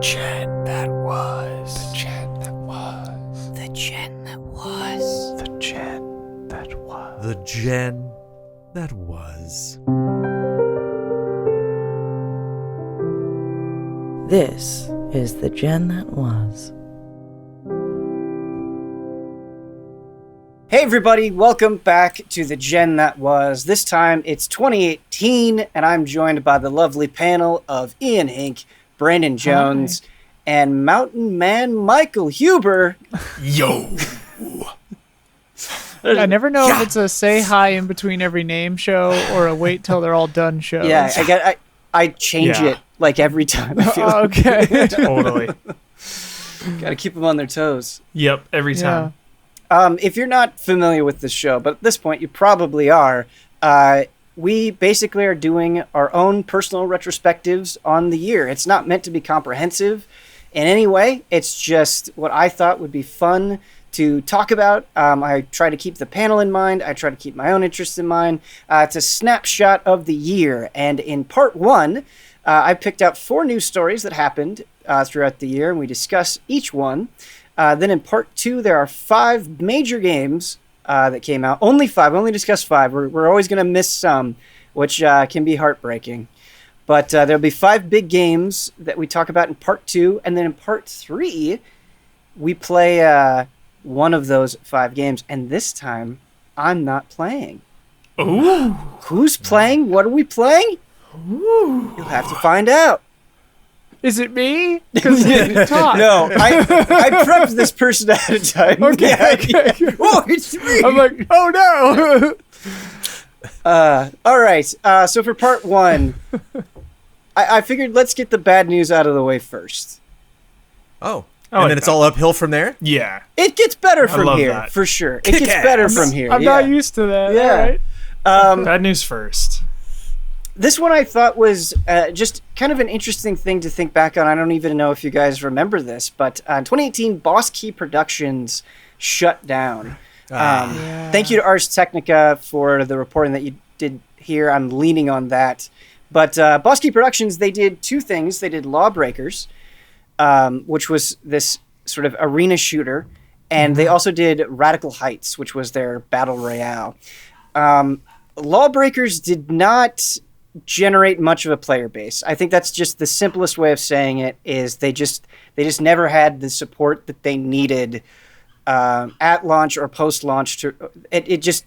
Gen that was. The gen that was. The gen that was. The gen that was. The gen that was. This is the gen that was. Hey everybody, welcome back to the Gen That Was. This time it's 2018, and I'm joined by the lovely panel of Ian Hink, Brandon Jones, and Mountain Man Michael Huber. Yo! I never know if it's a say hi in between every name show or a wait till they're all done show. Yeah, I change it like every time. I feel like. Okay. Totally. Gotta keep them on their toes. Yep, every time. If you're not familiar with this show, but at this point you probably are, we basically are doing our own personal retrospectives on the year. It's not meant to be comprehensive in any way. It's just what I thought would be fun to talk about. I try to keep the panel in mind. I try to keep my own interests in mind. It's a snapshot of the year. And in part one, I picked out 4 news stories that happened throughout the year, and we discuss each one. Then in part 2, there are 5 major games that came out. Only 5. We only discussed 5. We're always going to miss some, which can be heartbreaking. But there'll be 5 big games that we talk about in part 2. And then in part 3, we play one of those 5 games. And this time, I'm not playing. Ooh. Who's playing? What are we playing? Ooh. You'll have to find out. Is it me? Because you talk. No, I prepped this person ahead of time. Okay, okay. Oh, it's me. I'm like, oh no. All right. So for part 1, I figured let's get the bad news out of the way first. Oh. I And like then it's that. all uphill from there? Yeah. It gets better from love here, that. for sure. It Kick gets ass. better from here. I'm not used to that. Yeah. All right. Bad news first. This one I thought was just kind of an interesting thing to think back on. I don't even know if you guys remember this, but in 2018, Boss Key Productions shut down. Thank you to Ars Technica for the reporting that you did here. I'm leaning on that. But Boss Key Productions, they did 2 things. They did Lawbreakers, which was this sort of arena shooter, and they also did Radical Heights, which was their battle royale. Lawbreakers did not generate much of a player base. I think that's just the simplest way of saying it. Is they just never had the support that they needed at launch or post launch. They just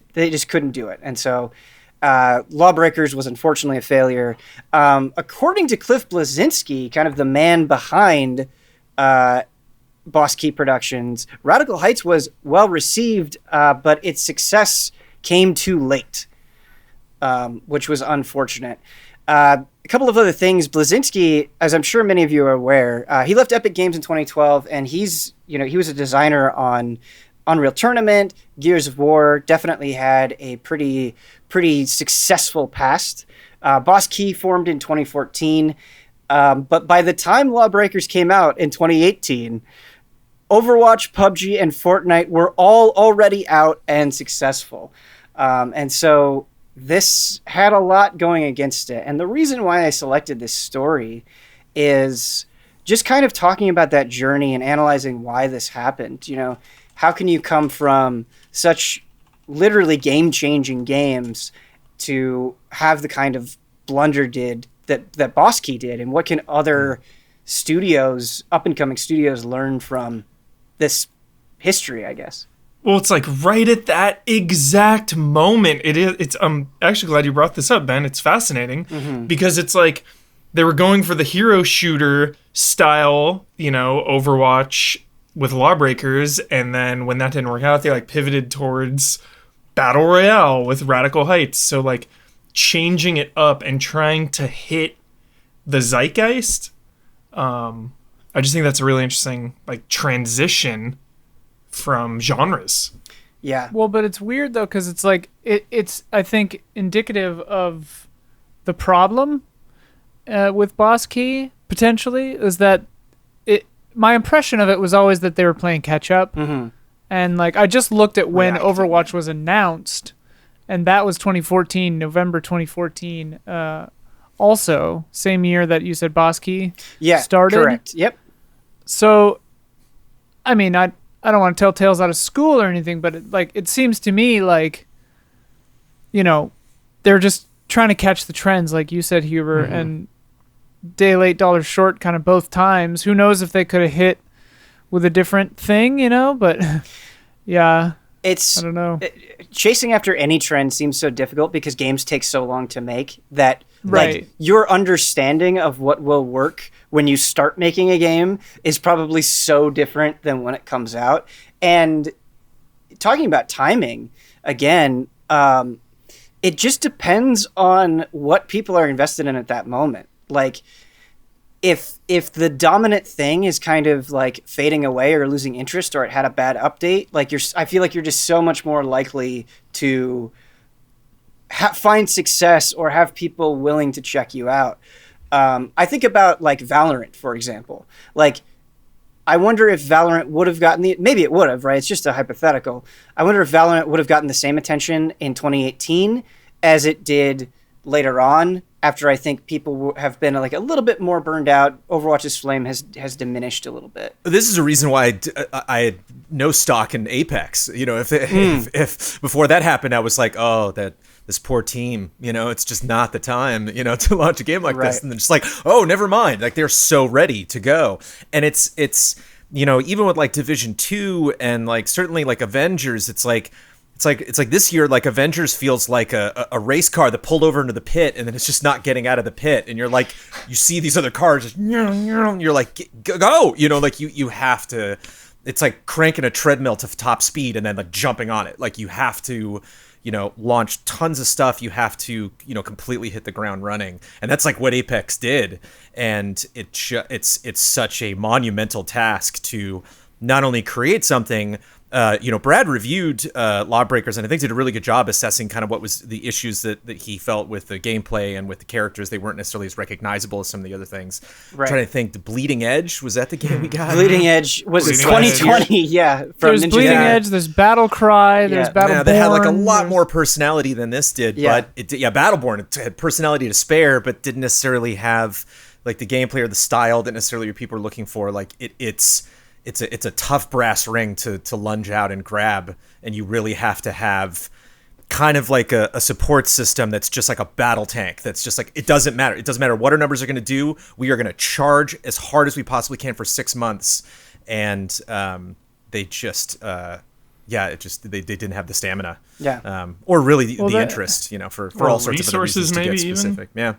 couldn't do it, and so Lawbreakers was unfortunately a failure. According to Cliff Bleszinski, kind of the man behind Boss Key Productions, Radical Heights was well received, but its success came too late. Which was unfortunate. A couple of other things. Bleszinski, as I'm sure many of you are aware, he left Epic Games in 2012, and he was a designer on Unreal Tournament, Gears of War. Definitely had a pretty successful past. Boss Key formed in 2014, but by the time Lawbreakers came out in 2018, Overwatch, PUBG, and Fortnite were all already out and successful, and so this had a lot going against it. And the reason why I selected this story is just kind of talking about that journey and analyzing why this happened. You know, how can you come from such literally game-changing games to have the kind of blunder that Boss Key did? And what can other studios, up-and-coming studios, learn from this history, I guess? Well, it's like right at that exact moment. I'm actually glad you brought this up, Ben. It's fascinating because it's like they were going for the hero shooter style, Overwatch with Lawbreakers, and then when that didn't work out, they like pivoted towards Battle Royale with Radical Heights. So like changing it up and trying to hit the zeitgeist. I just think that's a really interesting like transition from genres. Yeah. Well, but it's weird though, because it's like it's I think indicative of the problem with Boss Key potentially is that my impression of it was always that they were playing catch up, and like I just looked at when Overwatch was announced, and that was 2014, November 2014. Also, same year that you said Boss Key started. Correct. Yep. So, I mean, I don't want to tell tales out of school or anything, but it seems to me like, they're just trying to catch the trends, like you said, Huber, and day late, dollar short kind of both times. Who knows if they could have hit with a different thing, but yeah. I don't know. Chasing after any trend seems so difficult because games take so long to make that Right. like your understanding of what will work when you start making a game is probably so different than when it comes out. And talking about timing again, it just depends on what people are invested in at that moment. Like if the dominant thing is kind of like fading away or losing interest, or it had a bad update, I feel like you're just so much more likely to find success or have people willing to check you out. I think about like Valorant, for example. Like, I wonder if Valorant would have gotten maybe it would have, right? It's just a hypothetical. I wonder if Valorant would have gotten the same attention in 2018 as it did later on, after I think people have been like a little bit more burned out. Overwatch's flame has diminished a little bit. This is a reason why I had no stock in Apex. If before that happened, I was like, oh, this poor team, it's just not the time, to launch a game like this. And then just like, oh, never mind. Like, they're so ready to go. And it's even with like Division 2 and like certainly like Avengers, it's like this year, like Avengers feels like a race car that pulled over into the pit and then it's just not getting out of the pit. And you're like, you see these other cars, just, you're like, go, like you have to, it's like cranking a treadmill to top speed and then like jumping on it. Like you have to, launch tons of stuff. You have to, completely hit the ground running. And that's like what Apex did. And it's such a monumental task to not only create something. Brad reviewed Lawbreakers, and I think did a really good job assessing kind of what was the issues that he felt with the gameplay and with the characters. They weren't necessarily as recognizable as some of the other things. Right. I'm trying to think, the Bleeding Edge, was that the game we got? Bleeding Edge was 2020, yeah. There's Bleeding Edge, there's Battle Cry, there's Battleborn. Yeah, they had like a lot more personality than this did, but Battleborn, it had personality to spare, but didn't necessarily have like the gameplay or the style that necessarily people are looking for. Like it's a tough brass ring to lunge out and grab, and you really have to have kind of like a support system that's just like a battle tank. That's just like, it doesn't matter. It doesn't matter what our numbers are going to do. We are going to charge as hard as we possibly can for 6 months. And they just, they didn't have the stamina. Yeah. Or really the interest, for all sorts of other reasons to get specific. Even.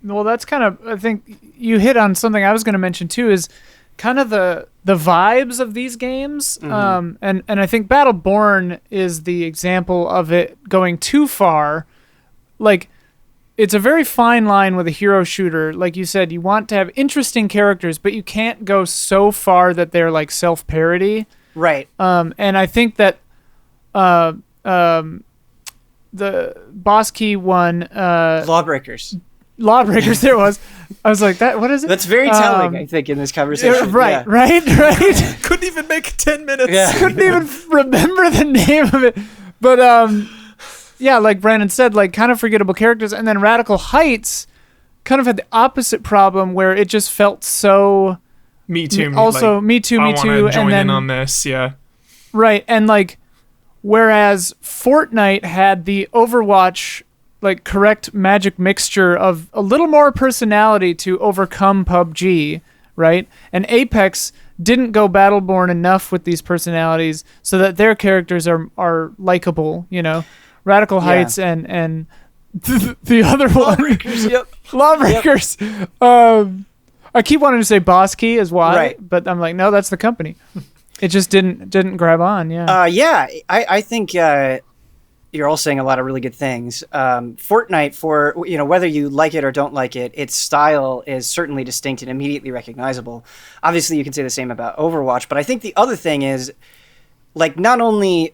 Yeah. Well, that's kind of, I think you hit on something I was going to mention too, is kind of the vibes of these games. And I think Battleborn is the example of it going too far. Like, it's a very fine line with a hero shooter. Like you said, you want to have interesting characters, but you can't go so far that they're like self-parody. Right. And I think that the Boss Key one... Lawbreakers, there was. I was like, what is it? That's very telling, I think, in this conversation. Right. Couldn't even make 10 minutes. Yeah. Couldn't even remember the name of it. But, like Brandon said, like kind of forgettable characters. And then Radical Heights kind of had the opposite problem where it just felt so... Me too. Also, me too. I want to join in on this, yeah. Right, and like, whereas Fortnite had the Overwatch... like correct magic mixture of a little more personality to overcome PUBG, right? And Apex didn't go Battleborn enough with these personalities so that their characters are likable, Radical Heights and the other Lawbreakers, one. Lawbreakers. I keep wanting to say Boss Key is why, right. But I'm like, no, that's the company. It just didn't grab on, I think you're all saying a lot of really good things. Fortnite, for whether you like it or don't like it, its style is certainly distinct and immediately recognizable. Obviously, you can say the same about Overwatch, but I think the other thing is, like, not only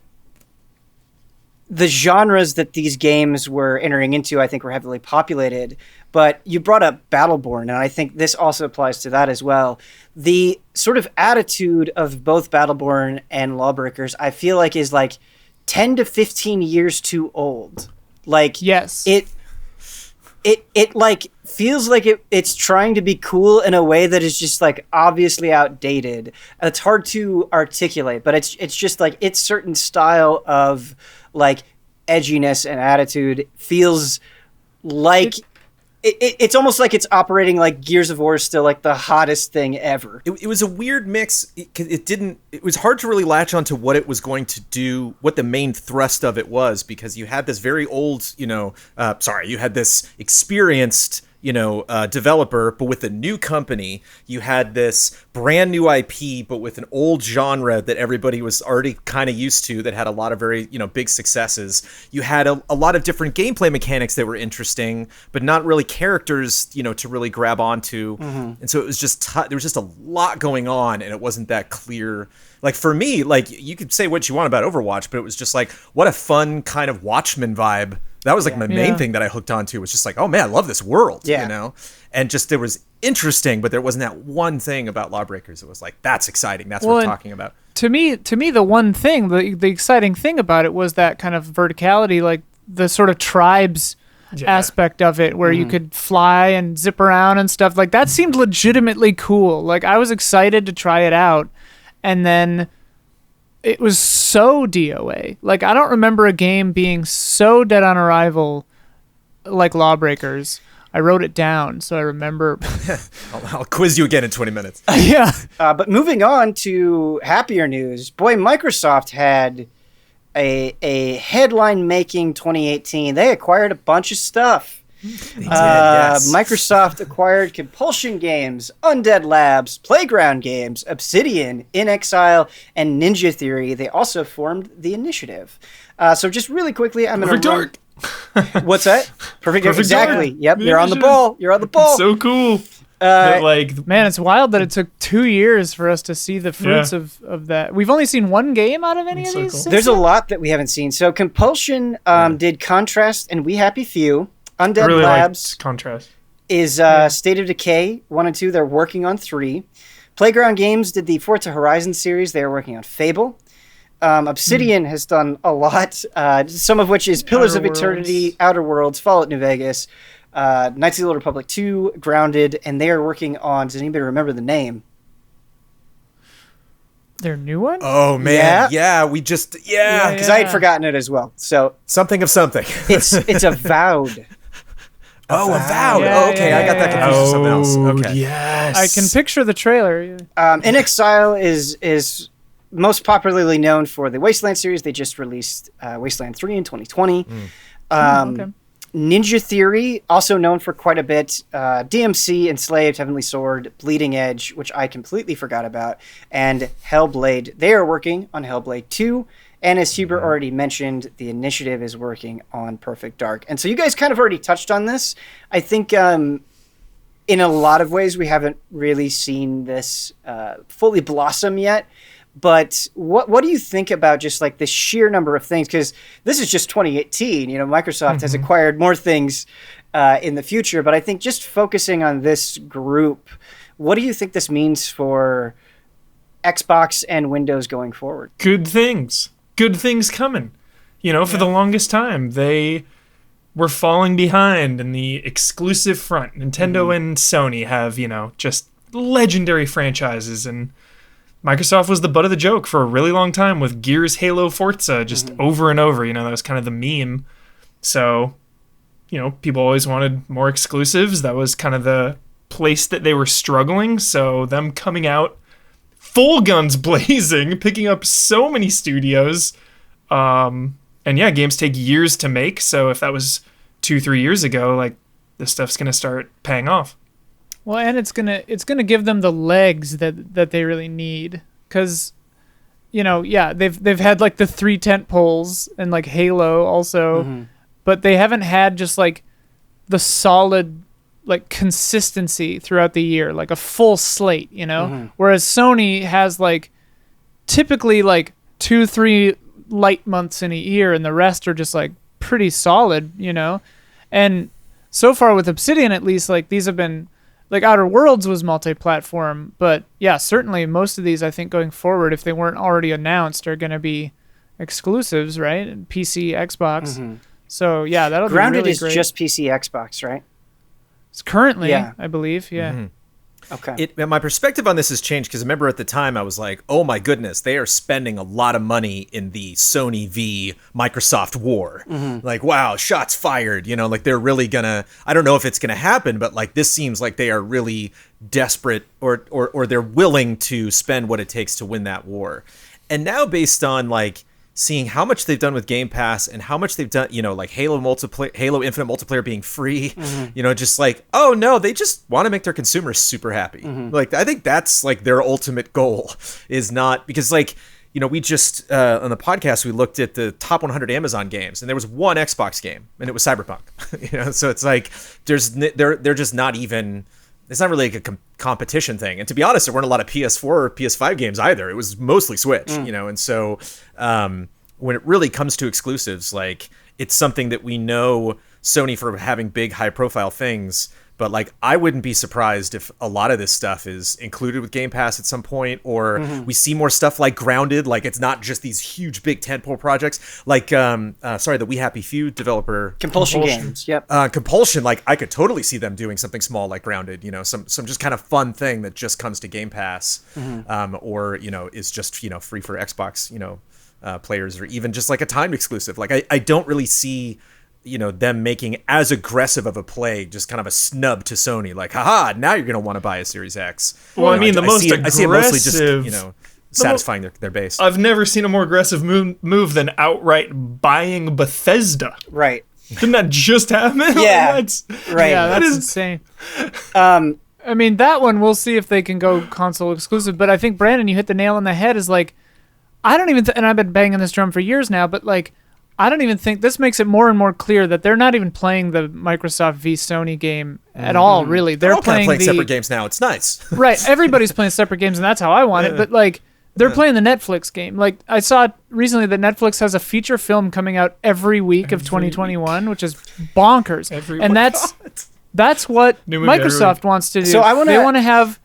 the genres that these games were entering into, I think, were heavily populated, but you brought up Battleborn, and I think this also applies to that as well. The sort of attitude of both Battleborn and Lawbreakers, I feel like, is like 10 to 15 years too old. Like, yes, it like feels like it's trying to be cool in a way that is just like obviously outdated. It's hard to articulate, but it's just like its certain style of like edginess and attitude feels like it's almost like it's operating like Gears of War is still like the hottest thing ever. It was a weird mix. It was hard to really latch onto what it was going to do, what the main thrust of it was, because you had this very old, you had this experienced, developer, but with a new company. You had this brand new IP, but with an old genre that everybody was already kind of used to, that had a lot of very, big successes. You had a lot of different gameplay mechanics that were interesting, but not really characters, to really grab onto. And so it was just, there was just a lot going on, and it wasn't that clear. Like for me, like you could say what you want about Overwatch, but it was just like, what a fun kind of Watchmen vibe. That was like my main thing that I hooked onto, was just like, oh man, I love this world, and just, it was interesting, but there wasn't that one thing about Lawbreakers. It was like, that's exciting. That's what we're talking about. To me, the one thing, the exciting thing about it was that kind of verticality, like the sort of tribes aspect of it, where you could fly and zip around and stuff. Like that seemed legitimately cool. Like I was excited to try it out, and then it was so DOA. Like, I don't remember a game being so dead on arrival like Lawbreakers. I wrote it down, so I remember. I'll quiz you again in 20 minutes. Yeah. But moving on to happier news, boy, Microsoft had a headline-making 2018. They acquired a bunch of stuff. They did, yes. Microsoft acquired Compulsion Games, Undead Labs, Playground Games, Obsidian, In Exile, and Ninja Theory. They also formed The Initiative. So just really quickly, I'm going to Dark. What's that? Perfect Dark. Exactly. Dark. Yep, The you're on the Initiative. ball. You're on the ball. So cool. Like, man, it's wild that it took 2 years for us to see the fruits of that. We've only seen one game out of any of these. Cool. There's a lot that we haven't seen. So Compulsion did Contrast and We Happy Few. Undead really Labs Contrast is State of Decay 1 and 2. They're working on 3. Playground Games did the Forza Horizon series. They are working on Fable. Obsidian has done a lot, some of which is Pillars of Eternity, Outer Worlds, Fallout New Vegas, Knights of the Old Republic 2, Grounded, and they are working on, does anybody remember the name? Their new one? Oh man, yeah, we just because I had forgotten it as well. So something of something. it's Avowed. Avowed. Yeah, Okay, I got that confused with something else. Okay. Yes. I can picture the trailer. In Exile is most popularly known for the Wasteland series. They just released Wasteland 3 in 2020. Okay. Ninja Theory, also known for quite a bit. DMC, Enslaved, Heavenly Sword, Bleeding Edge, which I completely forgot about, and Hellblade. They are working on Hellblade 2. And as Hubert already mentioned, the Initiative is working on Perfect Dark. And so you guys kind of already touched on this. I think in a lot of ways we haven't really seen this fully blossom yet. But what do you think about just like the sheer number of things? Because this is just 2018. Microsoft has acquired more things in the future. But I think just focusing on this group, what do you think this means for Xbox and Windows going forward? Good things coming. For the longest time, they were falling behind in the exclusive front. Nintendo and Sony have, just legendary franchises, and Microsoft was the butt of the joke for a really long time with Gears, Halo, Forza, just over and over. That was kind of the meme. So, people always wanted more exclusives. That was kind of the place that they were struggling. So them coming out full guns blazing, picking up so many studios. And yeah, games take years to make. So if that was 2-3 years ago, like, this stuff's going to start paying off. Well, and it's gonna give them the legs that they really need, because, they've had like the 3 tent poles and like Halo also, but they haven't had just like the solid like consistency throughout the year, like a full slate, Whereas Sony has like typically like 2-3 light months in a year, and the rest are just like pretty solid, And so far with Obsidian, at least, like these have been. Like Outer Worlds was multi-platform, but yeah, certainly most of these, I think, going forward, if they weren't already announced, are going to be exclusives, right? PC, Xbox. So yeah, that'll Grounded be really is great. just PC, Xbox, right? currently, Yeah. I believe. Yeah. Okay. My perspective on this has changed because remember at the time I was like, oh my goodness, they are spending a lot of money in the Sony v Microsoft war. Like, wow, shots fired, like they're really gonna, I don't know if it's gonna happen, but like this seems like they are really desperate or they're willing to spend what it takes to win that war. And now based on like seeing how much they've done with Game Pass and how much they've done, like Halo Infinite multiplayer being free, just like, oh no, they just want to make their consumers super happy. Like, I think that's like their ultimate goal is not because like, we just, on the podcast, we looked at the top 100 Amazon games and there was one Xbox game and it was Cyberpunk, so it's like, they're just not even, it's not really like a competition thing. And to be honest, there weren't a lot of PS4 or PS5 games either. It was mostly Switch, and so when it really comes to exclusives, like it's something that we know Sony for having big high profile things, but like I wouldn't be surprised if a lot of this stuff is included with Game Pass at some point, or we see more stuff like Grounded, like it's not just these huge big tentpole projects like the We Happy Few developer Compulsion Games. Yep. Compulsion, like I could totally see them doing something small like Grounded, some just kind of fun thing that just comes to Game Pass, or is just free for Xbox players, or even just like a timed exclusive. Like I don't really see them making as aggressive of a play, just kind of a snub to Sony, like, haha, now you're going to want to buy a Series X. Well, I mean, I see it mostly just, satisfying their base. I've never seen a more aggressive move than outright buying Bethesda. Right. Didn't that just happen? Yeah. Right. Yeah, that's insane. I mean, that one, we'll see if they can go console exclusive, but I think, Brandon, you hit the nail on the head, is like, I don't even, and I've been banging this drum for years now, but like, I don't even think this makes it more and more clear that they're not even playing the Microsoft v Sony game at all. Really, they're all playing separate games now. It's nice, right? Everybody's playing separate games, and that's how I want it. But like, they're playing the Netflix game. Like I saw recently that Netflix has a feature film coming out every week of 2021, which is bonkers. That's what Microsoft wants to do. So they want to have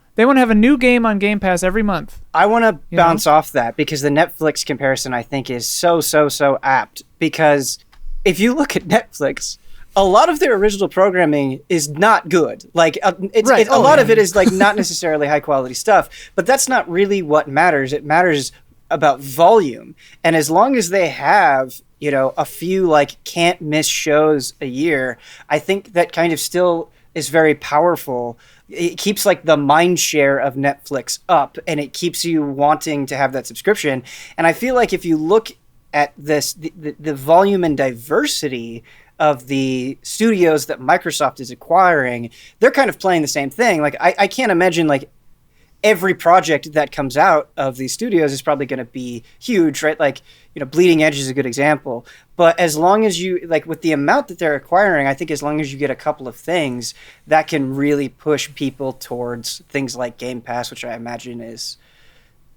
a new game on Game Pass every month. I want to bounce off that because the Netflix comparison, I think, is so apt. Because if you look at Netflix, a lot of their original programming is not good. Like, a lot of it is like not necessarily high quality stuff. But that's not really what matters. It matters about volume. And as long as they have, a few like can't miss shows a year, I think that kind of still is very powerful. It keeps like the mind share of Netflix up, and it keeps you wanting to have that subscription. And I feel like if you look at this, the volume and diversity of the studios that Microsoft is acquiring, they're kind of playing the same thing. Like I can't imagine like every project that comes out of these studios is probably going to be huge, right? Like, Bleeding Edge is a good example. But as long as you, like with the amount that they're acquiring, I think as long as you get a couple of things, that can really push people towards things like Game Pass, which I imagine is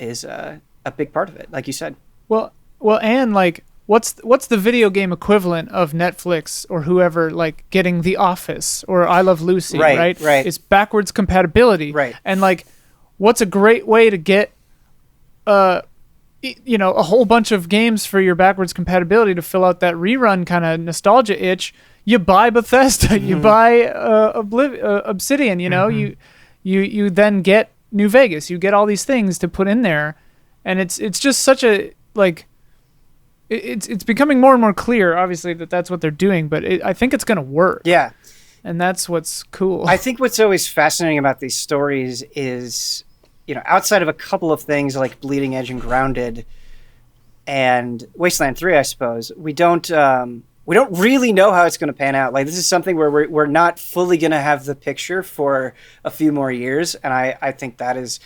a big part of it, like you said. Well, and like, what's the video game equivalent of Netflix or whoever like getting The Office or I Love Lucy, right? It's backwards compatibility, right? And like, what's a great way to get a whole bunch of games for your backwards compatibility to fill out that rerun kind of nostalgia itch? You buy Bethesda, you buy Obsidian, you then get New Vegas, you get all these things to put in there, and it's just such a like. It's becoming more and more clear, obviously, that that's what they're doing, but I think it's going to work. Yeah. And that's what's cool. I think what's always fascinating about these stories is, outside of a couple of things like Bleeding Edge and Grounded and Wasteland 3, I suppose, we don't really know how it's going to pan out. Like, this is something where we're not fully going to have the picture for a few more years, and I think that is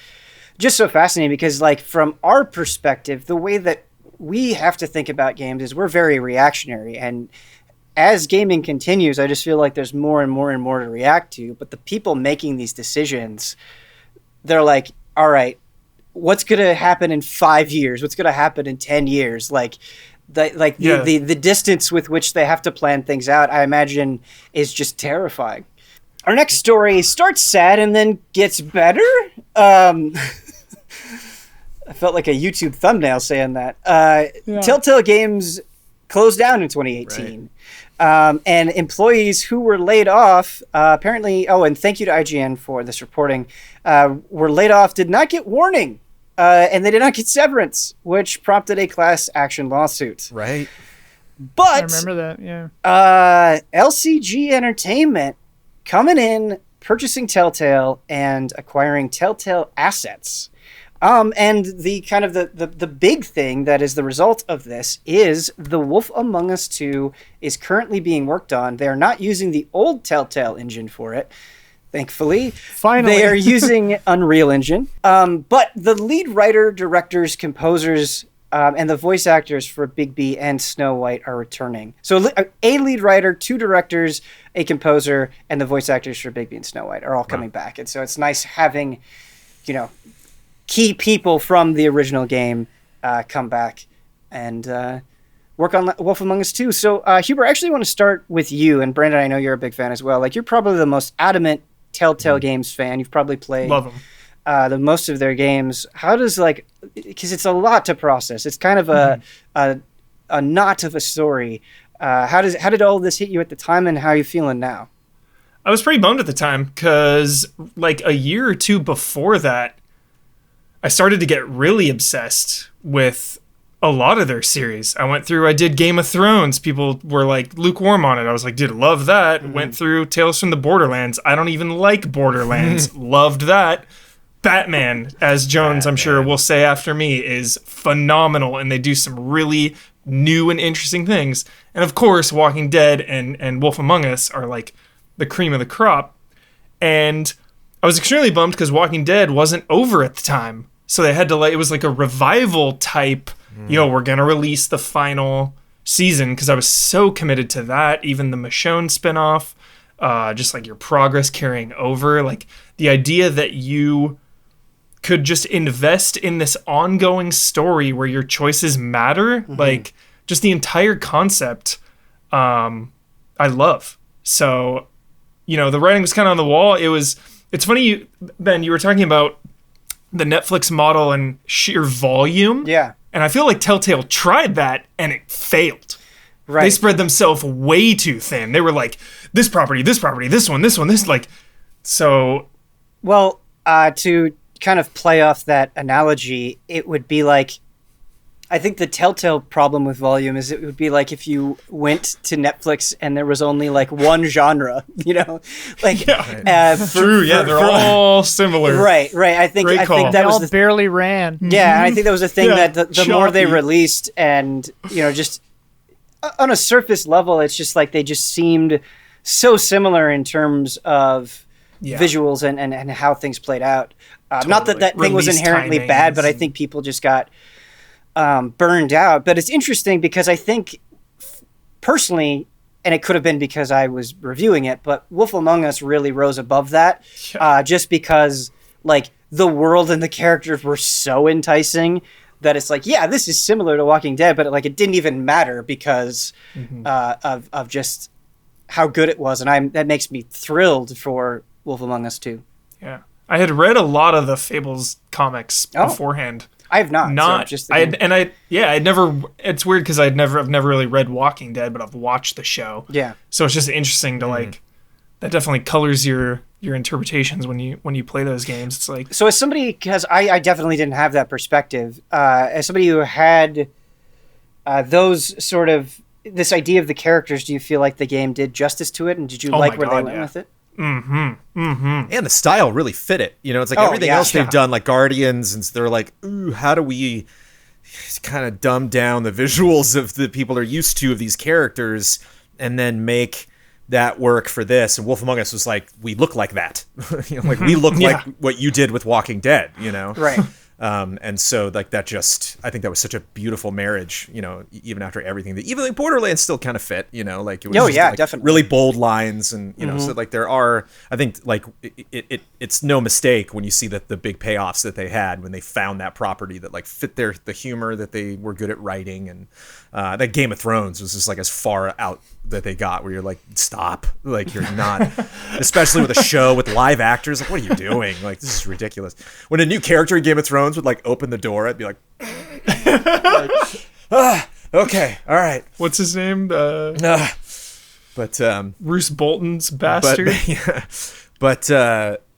just so fascinating because, like, from our perspective, the way that we have to think about games is we're very reactionary, and as gaming continues, I just feel like there's more and more and more to react to. But the people making these decisions, they're like, all right, what's going to happen in 5 years? What's going to happen in 10 years? Like the distance with which they have to plan things out, I imagine, is just terrifying. Our next story starts sad and then gets better. I felt like a YouTube thumbnail saying that. Telltale Games closed down in 2018. And employees who were laid off, apparently, and thank you to IGN for this reporting, were laid off, did not get warning, and they did not get severance, which prompted a class action lawsuit. Right. But I remember that, yeah. LCG Entertainment coming in, purchasing Telltale and acquiring Telltale assets. And the kind of the big thing that is the result of this is The Wolf Among Us 2 is currently being worked on. They are not using the old Telltale engine for it, thankfully. Finally. They are using Unreal Engine. But the lead writer, directors, composers, and the voice actors for Bigby and Snow White are returning. So a lead writer, 2 directors, a composer, and the voice actors for Bigby and Snow White are all coming back. And so it's nice having, key people from the original game come back and work on Wolf Among Us 2. So, Huber, I actually want to start with you. And Brandon, I know you're a big fan as well. Like, you're probably the most adamant Telltale Games fan. You've probably played Love them. The most of their games. How does, because it's a lot to process. It's kind of a knot of a story. How did all this hit you at the time, and how are you feeling now? I was pretty bummed at the time because like a year or two before that, I started to get really obsessed with a lot of their series. I did Game of Thrones. People were like lukewarm on it. I was like, dude, love that. Went through Tales from the Borderlands. I don't even like Borderlands. Loved that. Batman, as Jones, I'm sure, will say after me, is phenomenal, and they do some really new and interesting things. And of course, Walking Dead and Wolf Among Us are like the cream of the crop. And I was extremely bummed because Walking Dead wasn't over at the time. So they had to it was like a revival type, we're going to release the final season, because I was so committed to that. Even the Michonne spinoff, just like your progress carrying over, like the idea that you could just invest in this ongoing story where your choices matter, like just the entire concept, I love. So, the writing was kind of on the wall. It's funny, Ben, you were talking about the Netflix model and sheer volume. Yeah. And I feel like Telltale tried that and it failed. Right. They spread themselves way too thin. They were like, this property, this one, like, so. Well, to kind of play off that analogy, it would be like, I think the Telltale problem with volume is it would be like if you went to Netflix and there was only like one genre, like True, they're all similar. Right. I think that was barely ran. Yeah, and I think that was the thing that the more they choppy. released, and just on a surface level, it's just like they just seemed so similar in terms of visuals and how things played out. Not that thing was Release inherently bad, but I think people just got burned out. But it's interesting because I think personally, and it could have been because I was reviewing it, but Wolf Among Us really rose above that, just because like the world and the characters were so enticing that it's like, yeah, this is similar to Walking Dead, but it didn't even matter because of just how good it was, and that makes me thrilled for Wolf Among Us 2. Yeah, I had read a lot of the Fables comics beforehand. I have not. So I'd never. It's weird because I've never really read Walking Dead, but I've watched the show. Yeah. So it's just interesting to like. That definitely colors your interpretations when you play those games. It's like. So as somebody, because I definitely didn't have that perspective. As somebody who had those sort of this idea of the characters, do you feel like the game did justice to it, and did you like where they went with it? And the style really fit it. It's like everything else they've done, like Guardians, and they're like, ooh, how do we kind of dumb down the visuals of the people are used to of these characters and then make that work for this? And Wolf Among Us was like, we look like that. We look like what you did with Walking Dead, Right. And so like that I think that was such a beautiful marriage, even after everything that even like Borderlands still kind of fit, like it was definitely really bold lines and, so like there are, I think like it's no mistake when you see that the big payoffs that they had when they found that property that like fit the humor that they were good at writing. And that Game of Thrones was just like as far out that they got where you're like, stop, like you're not, especially with a show with live actors. Like, what are you doing? Like, this is ridiculous. When a new character in Game of Thrones would like open the door, I'd be like, Okay, all right. What's his name? But Bruce Bolton's bastard. But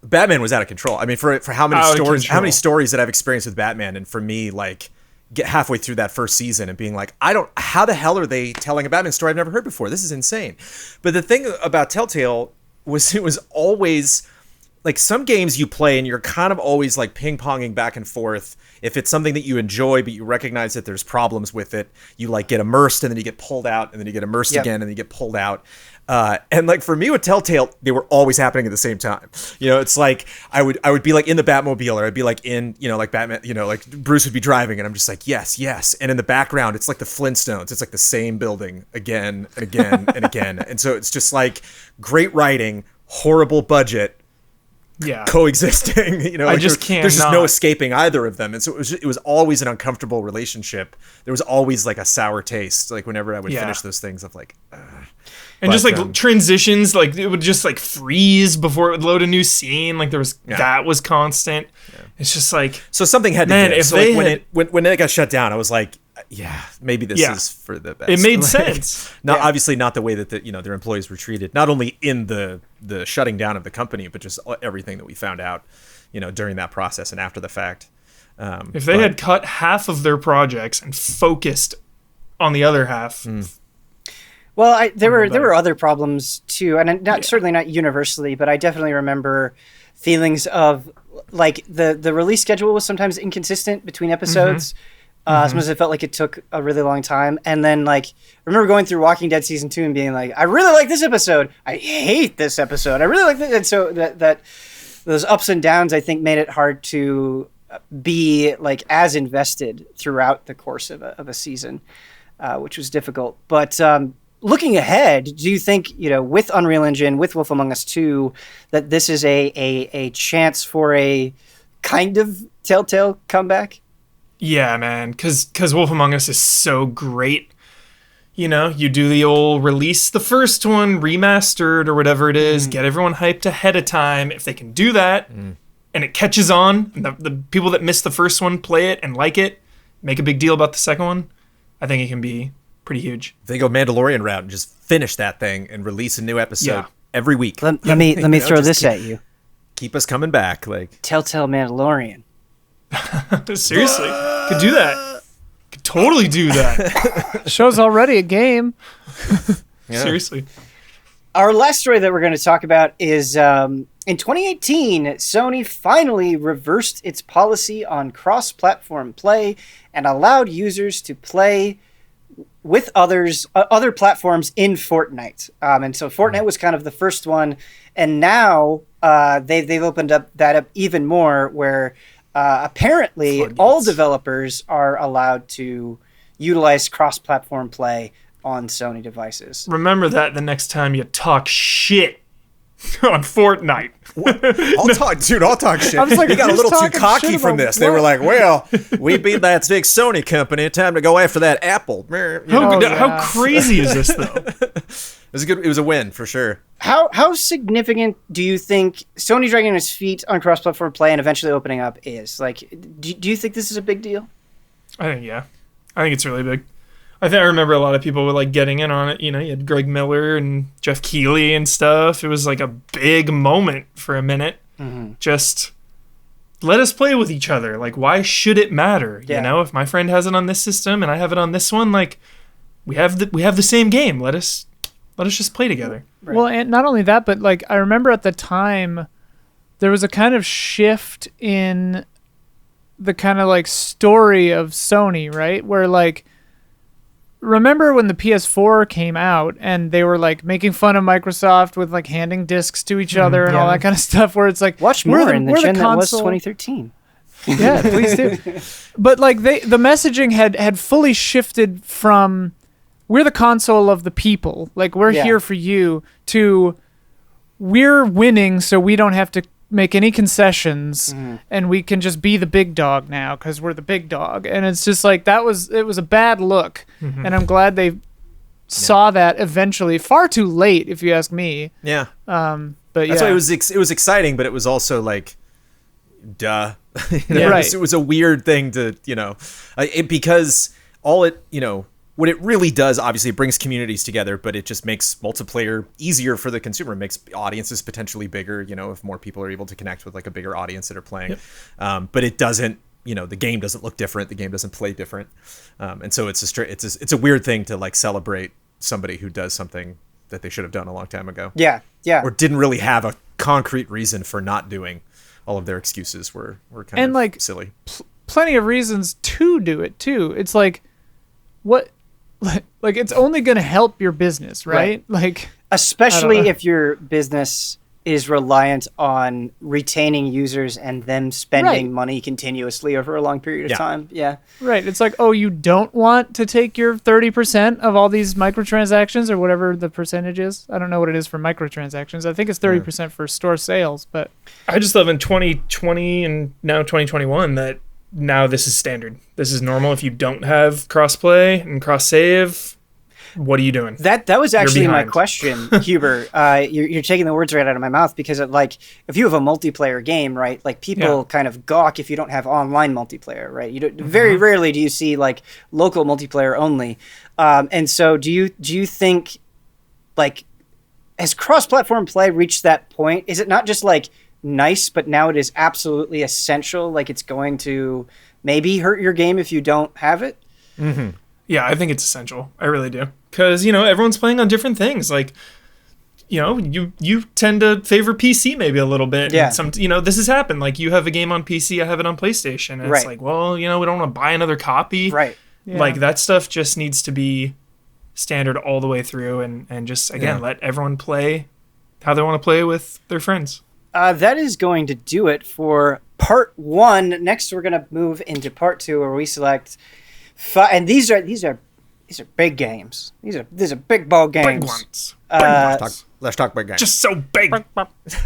Batman was out of control. I mean, for how many Out of stories, control. how many stories that I've experienced with Batman, and for me, like, get halfway through that first season and being like, how the hell are they telling a Batman story I've never heard before? This is insane. But the thing about Telltale was it was always like some games you play and you're kind of always like ping-ponging back and forth. If it's something that you enjoy, but you recognize that there's problems with it, you like get immersed and then you get pulled out and then you get immersed again and then you get pulled out. And like for me with Telltale, they were always happening at the same time. You know, it's like I would be like in the Batmobile, or I'd be like in, you know, like Batman, you know, like Bruce would be driving and I'm just like, yes, yes. And in the background, it's like the Flintstones. It's like the same building again and again and again. And so it's just like great writing, horrible budget, coexisting. You know, I like just can't. There's just no escaping either of them, and so it was always an uncomfortable relationship. There was always like a sour taste, like whenever I would finish those things of like. And just like transitions, like it would just like freeze before it would load a new scene. Like there was that was constant. Yeah. It's just like so something had to give. If so they like when it got shut down, I was like, yeah, maybe this is for the best. It made like, sense. Not obviously not the way that their employees were treated, not only in the shutting down of the company, but just everything that we found out, you know, during that process and after the fact. If they had cut half of their projects and focused on the other half. Well, there were other problems too, and certainly not universally, but I definitely remember feelings of like the release schedule was sometimes inconsistent between episodes. Sometimes it felt like it took a really long time, and then like I remember going through Walking Dead season 2 and being like, I really like this episode, I hate this episode, I really like this, and so that those ups and downs I think made it hard to be like as invested throughout the course of a season, which was difficult, but. Looking ahead, do you think, you know, with Unreal Engine, with Wolf Among Us 2, that this is a chance for a kind of Telltale comeback? Yeah, man, because Wolf Among Us is so great. You know, you do the old release the first one, remastered or whatever it is, get everyone hyped ahead of time. If they can do that, and it catches on, and the people that missed the first one play it and like it, make a big deal about the second one, I think it can be pretty huge. If they go Mandalorian route and just finish that thing and release a new episode every week. Let me throw this at you. Keep us coming back, like Telltale Mandalorian. Seriously, could do that. Could totally do that. The show's already a game. Seriously. Our last story that we're going to talk about is in 2018, Sony finally reversed its policy on cross-platform play and allowed users to play with other platforms in Fortnite. And so Fortnite was kind of the first one. And now they've opened that up even more, where apparently all developers are allowed to utilize cross-platform play on Sony devices. Remember that the next time you talk shit on Fortnite. I'll talk shit. I was like, he got a little too talking cocky shit from about this. They were like, well, we beat that big Sony company. Time to go after that Apple. How crazy is this, though? It was a win, for sure. How significant do you think Sony dragging its feet on cross-platform play and eventually opening up is? Like, do you think this is a big deal? I think it's really big. I remember a lot of people were like getting in on it. You know, you had Greg Miller and Jeff Keighley and stuff. It was like a big moment for a minute. Just let us play with each other. Like, why should it matter? You know, if my friend has it on this system and I have it on this one, like we have the same game. Let us just play together. Right. Well, and not only that, but like I remember at the time there was a kind of shift in the kind of like story of Sony, right? Where like, remember when the PS4 came out and they were like making fun of Microsoft with like handing discs to each other and all that kind of stuff, where it's like, watch more in the gen that was 2013. Yeah, please do. But like the messaging had fully shifted from we're the console of the people, like we're here for you, to we're winning so we don't have to make any concessions and we can just be the big dog now because we're the big dog. And it's just like it was a bad look, and I'm glad they saw that eventually, far too late if you ask me. But that's why it was exciting, but it was also like duh. Right. It was a weird thing to, because all it, what it really does, obviously, it brings communities together, but it just makes multiplayer easier for the consumer. It makes audiences potentially bigger, if more people are able to connect with like a bigger audience that are playing. Yep. But it doesn't, the game doesn't look different. The game doesn't play different. And so it's a weird thing to like celebrate somebody who does something that they should have done a long time ago. Yeah. Or didn't really have a concrete reason for not doing. All of their excuses were kind of like, silly. Plenty of reasons to do it too. It's like, what? Like it's only going to help your business, right? Like especially if your business is reliant on retaining users and them spending money continuously over a long period of time. Yeah. Right. It's like, oh, you don't want to take your 30% of all these microtransactions or whatever the percentage is. I don't know what it is for microtransactions. I think it's 30% for store sales, but I just love in 2020 and now 2021 that now this is standard. This is normal. If you don't have crossplay and cross save, what are you doing? That was actually my question, Huber. You're taking the words right out of my mouth because like if you have a multiplayer game, right? Like people kind of gawk if you don't have online multiplayer, right? You don't, very rarely do you see like local multiplayer only. And so do you think like has cross-platform play reached that point? Is it not just like nice, but now it is absolutely essential? Like it's going to maybe hurt your game if you don't have it? Mm-hmm. Yeah, I think it's essential. I really do. Because, everyone's playing on different things. Like, you tend to favor PC maybe a little bit. Yeah. And this has happened. Like, you have a game on PC, I have it on PlayStation. And it's like, well, we don't want to buy another copy. Right. Yeah. Like, that stuff just needs to be standard all the way through. And just, again, let everyone play how they want to play with their friends. That is going to do it for part 1. Next, we're going to move into part 2 where we select... and these are big games. These are big ball games. Big ones. Big ones. Let's talk big games. Just so big.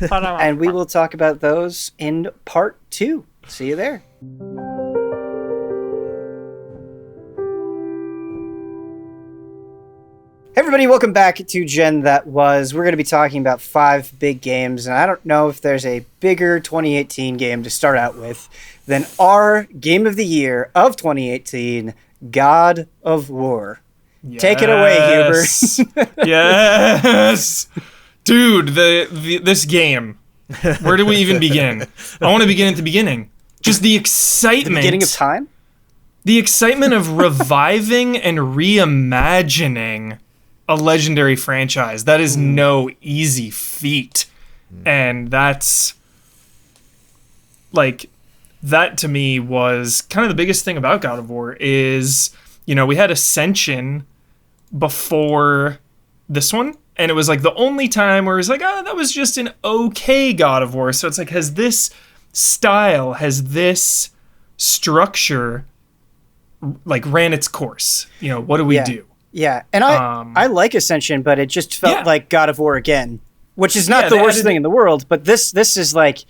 And we will talk about those in part 2. See you there. Hey everybody, welcome back to Gen That Was. We're going to be talking about 5 big games, and I don't know if there's a bigger 2018 game to start out with than our Game of the Year of 2018, God of War. Yes. Take it away, Huber. Yes! Dude, this game. Where do we even begin? I want to begin at the beginning. Just the excitement. The beginning of time? The excitement of reviving and reimagining a legendary franchise. That is no easy feat. And that's like that to me was kind of the biggest thing about God of War is, we had Ascension before this one, and it was like the only time where it was like, that was just an okay God of War. So it's like, has this style, has this structure like ran its course? What do we do? Yeah, and I like Ascension, but it just felt like God of War again, which is not the worst thing in the world, but this is like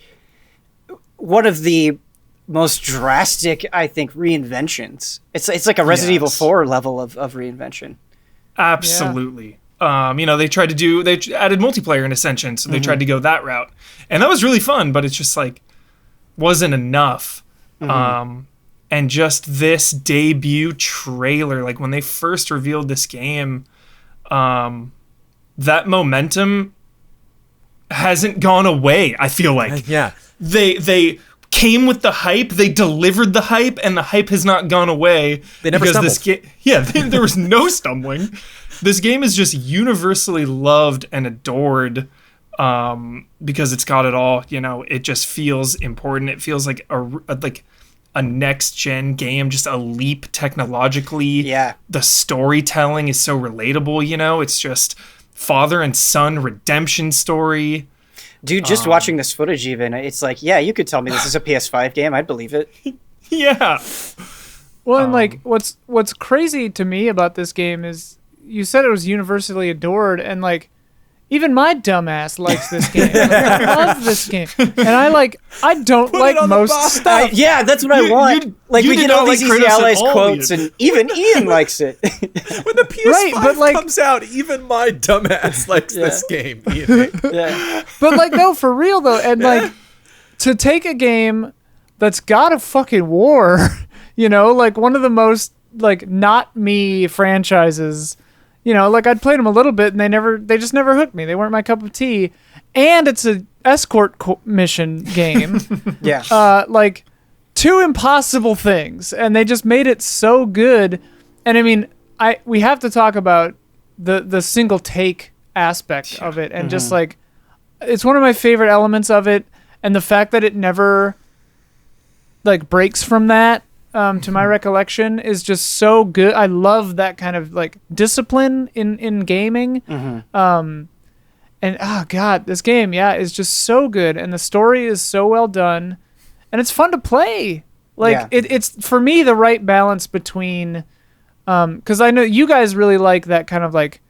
one of the most drastic, I think, reinventions. It's like a Resident Evil 4 level of reinvention. Absolutely. Yeah. They added multiplayer in Ascension, so they tried to go that route. And that was really fun, but it's just like wasn't enough. And just this debut trailer, like when they first revealed this game, that momentum hasn't gone away, I feel like. Yeah. They came with the hype, they delivered the hype, and the hype has not gone away. They never stumbled. There was no stumbling. This game is just universally loved and adored because it's got it all. It just feels important. It feels like a next-gen game, just a leap technologically. Yeah. The storytelling is so relatable, It's just father and son redemption story. Dude, just watching this footage even, it's like, yeah, you could tell me this is a PS5 game. I'd believe it. Yeah. Well, and like, what's crazy to me about this game is you said it was universally adored, and like, even my dumbass likes this game. I love this game, and I don't like most stuff. Yeah, that's what I want. We get all these Easy Allies quotes, and even Ian likes it. When the PS5 comes out, even my dumbass likes this game. Ian. Yeah. But no, for real though, and to take a game that's got a fucking war, like one of the most like not me franchises, you know, like I'd played them a little bit and they just never hooked me. They weren't my cup of tea. And it's a escort mission game. Yeah. Like two impossible things, and they just made it so good. And I mean, we have to talk about the single take aspect of it, and just like it's one of my favorite elements of it, and the fact that it never like breaks from that, to my recollection, is just so good. I love that kind of like discipline in gaming. And oh god, this game, is just so good, and the story is so well done, and it's fun to play. Like it's for me the right balance between, because I know you guys really like that kind of like,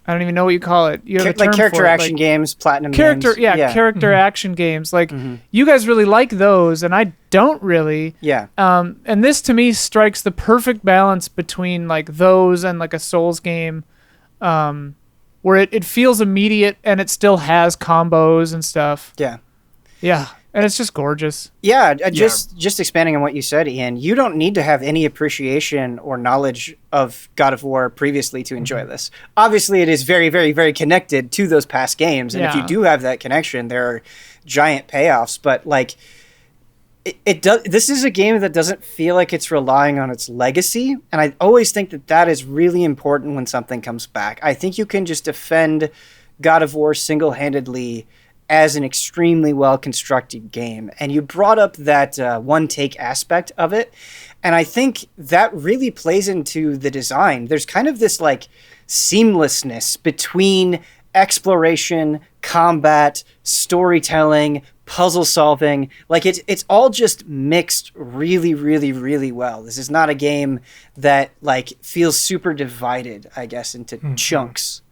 I don't even know what you call it. You have a term like character for it, action like, games, platinum character, games. character action games. Like you guys really like those, and I don't really. Yeah. And this to me strikes the perfect balance between like those and like a Souls game, where it feels immediate and it still has combos and stuff. Yeah. Yeah. And it's just gorgeous. Yeah, just expanding on what you said, Ian, you don't need to have any appreciation or knowledge of God of War previously to enjoy this. Obviously, it is very, very, very connected to those past games, and if you do have that connection, there are giant payoffs. But like, it does. This is a game that doesn't feel like it's relying on its legacy, and I always think that is really important when something comes back. I think you can just defend God of War single-handedly as an extremely well-constructed game. And you brought up that one-take aspect of it, and I think that really plays into the design. There's kind of this like seamlessness between exploration, combat, storytelling, puzzle solving. Like it's all just mixed really, really, really well. This is not a game that like feels super divided, I guess, into chunks.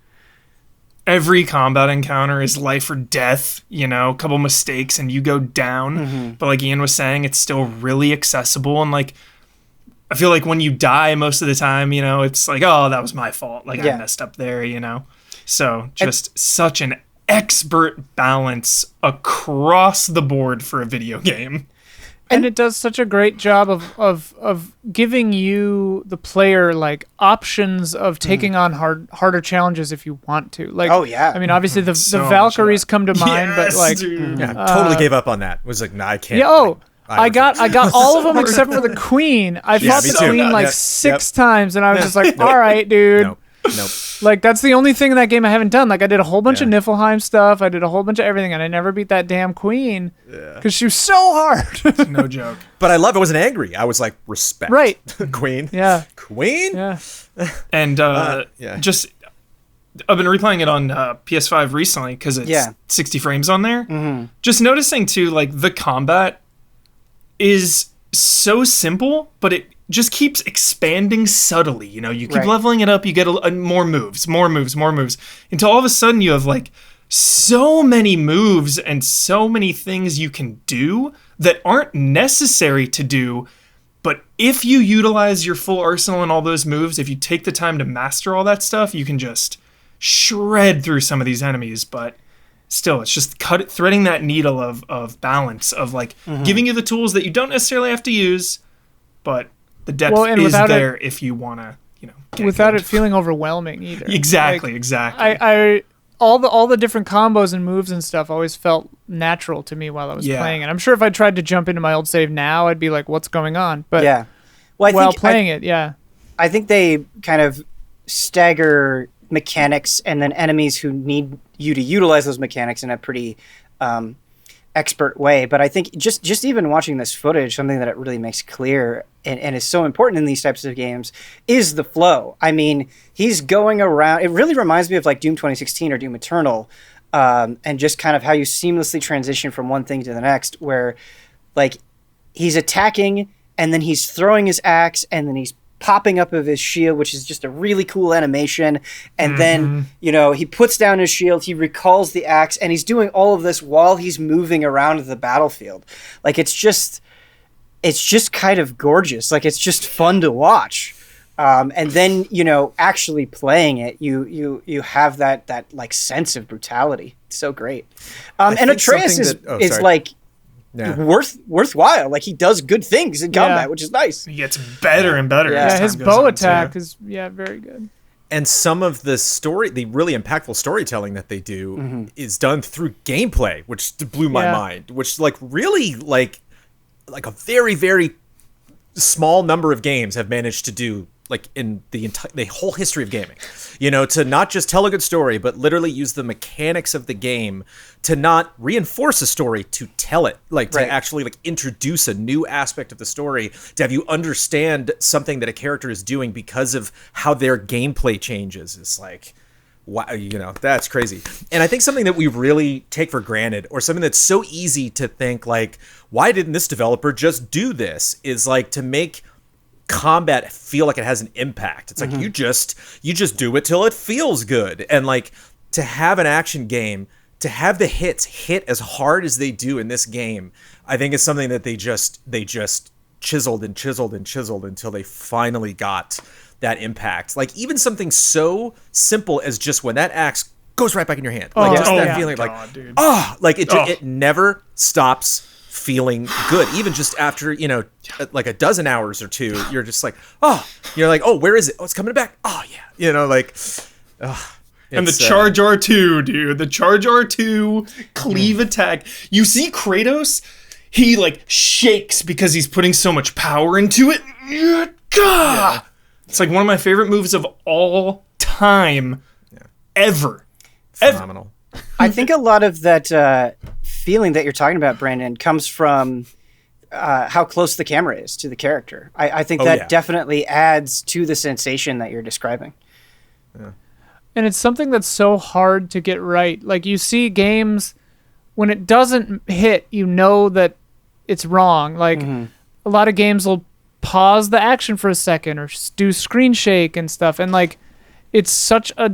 Every combat encounter is life or death, you know, a couple mistakes and you go down. But like Ian was saying, it's still really accessible. And like, I feel like when you die most of the time, you know, it's like, oh, that was my fault. Like I messed up there, you know? So just such an expert balance across the board for a video game. And it does such a great job of giving you, the player, like options of taking on harder challenges if you want to. Like, I mean, obviously the Valkyries come to mind, but like, totally gave up on that. Was like, nah, I can't. Yeah, I got all of them except for the Queen. I fought the Queen like 6 times, and I was just like, all right, dude. Nope. Like, that's the only thing in that game I haven't done. Like, I did a whole bunch of Niflheim stuff. I did a whole bunch of everything, and I never beat that damn Queen. Because she was so hard. No joke. But I love it. I wasn't angry. I was like, respect. Right. Queen. Yeah. Queen? Yeah. And just, I've been replaying it on PS5 recently because it's 60 frames on there. Just noticing, too, like, the combat is so simple, but it just keeps expanding subtly. You know, you keep leveling it up, you get more moves, until all of a sudden you have like so many moves and so many things you can do that aren't necessary to do. But if you utilize your full arsenal and all those moves, if you take the time to master all that stuff, you can just shred through some of these enemies. But still, it's just threading that needle of balance, of like giving you the tools that you don't necessarily have to use, but the depth is there if you want to, you know, without it feeling overwhelming either. Exactly. I all the different combos and moves and stuff always felt natural to me while I was playing. And I'm sure if I tried to jump into my old save now, I'd be like, what's going on? But while playing it, I think they kind of stagger mechanics and then enemies who need you to utilize those mechanics in a pretty expert way. But I think just even watching this footage, something that it really makes clear and is so important in these types of games is the flow. I mean, he's going around. It really reminds me of like Doom 2016 or Doom Eternal, and just kind of how you seamlessly transition from one thing to the next, where like he's attacking and then he's throwing his axe and then he's popping up of his shield, which is just a really cool animation. And then, you know, he puts down his shield, he recalls the axe, and he's doing all of this while he's moving around the battlefield. Like, it's just kind of gorgeous. Like, it's just fun to watch. And then, you know, actually playing it, you have that like sense of brutality. It's so great. And Atreus is like, worthwhile. Like, he does good things in combat, which is nice. He gets better and better. Yeah, as his time goes bow on, attack too. is very good. And some of the really impactful storytelling that they do is done through gameplay, which blew my mind. Which really a very, very small number of games have managed to do, like, in the whole history of gaming. To not just tell a good story, but literally use the mechanics of the game to not reinforce a story, to tell it, to actually introduce a new aspect of the story, to have you understand something that a character is doing because of how their gameplay changes. It's like, wow, that's crazy. And I think something that we really take for granted, or something that's so easy to think, like, why didn't this developer just do this, is to make combat feel like it has an impact. It's like you just do it till it feels good. And to have an action game, to have the hits hit as hard as they do in this game, I think is something that they just chiseled and chiseled and chiseled until they finally got that impact. Like, even something so simple as just when that axe goes right back in your hand, that feeling, dude. It never stops feeling good. Even just after like a dozen hours or two, you're just like, where is it? Oh, it's coming back. Oh yeah, and the charge R2, dude, the charge R2 cleave attack. You see Kratos, he shakes because he's putting so much power into it. Yeah. It's one of my favorite moves of all time, ever. Phenomenal. I think a lot of that feeling that you're talking about, Brandon, comes from how close the camera is to the character. I think that definitely adds to the sensation that you're describing. Yeah. And it's something that's so hard to get right. Like, you see games, when it doesn't hit, that it's wrong. Like, a lot of games will pause the action for a second or do screen shake and stuff. And it's such a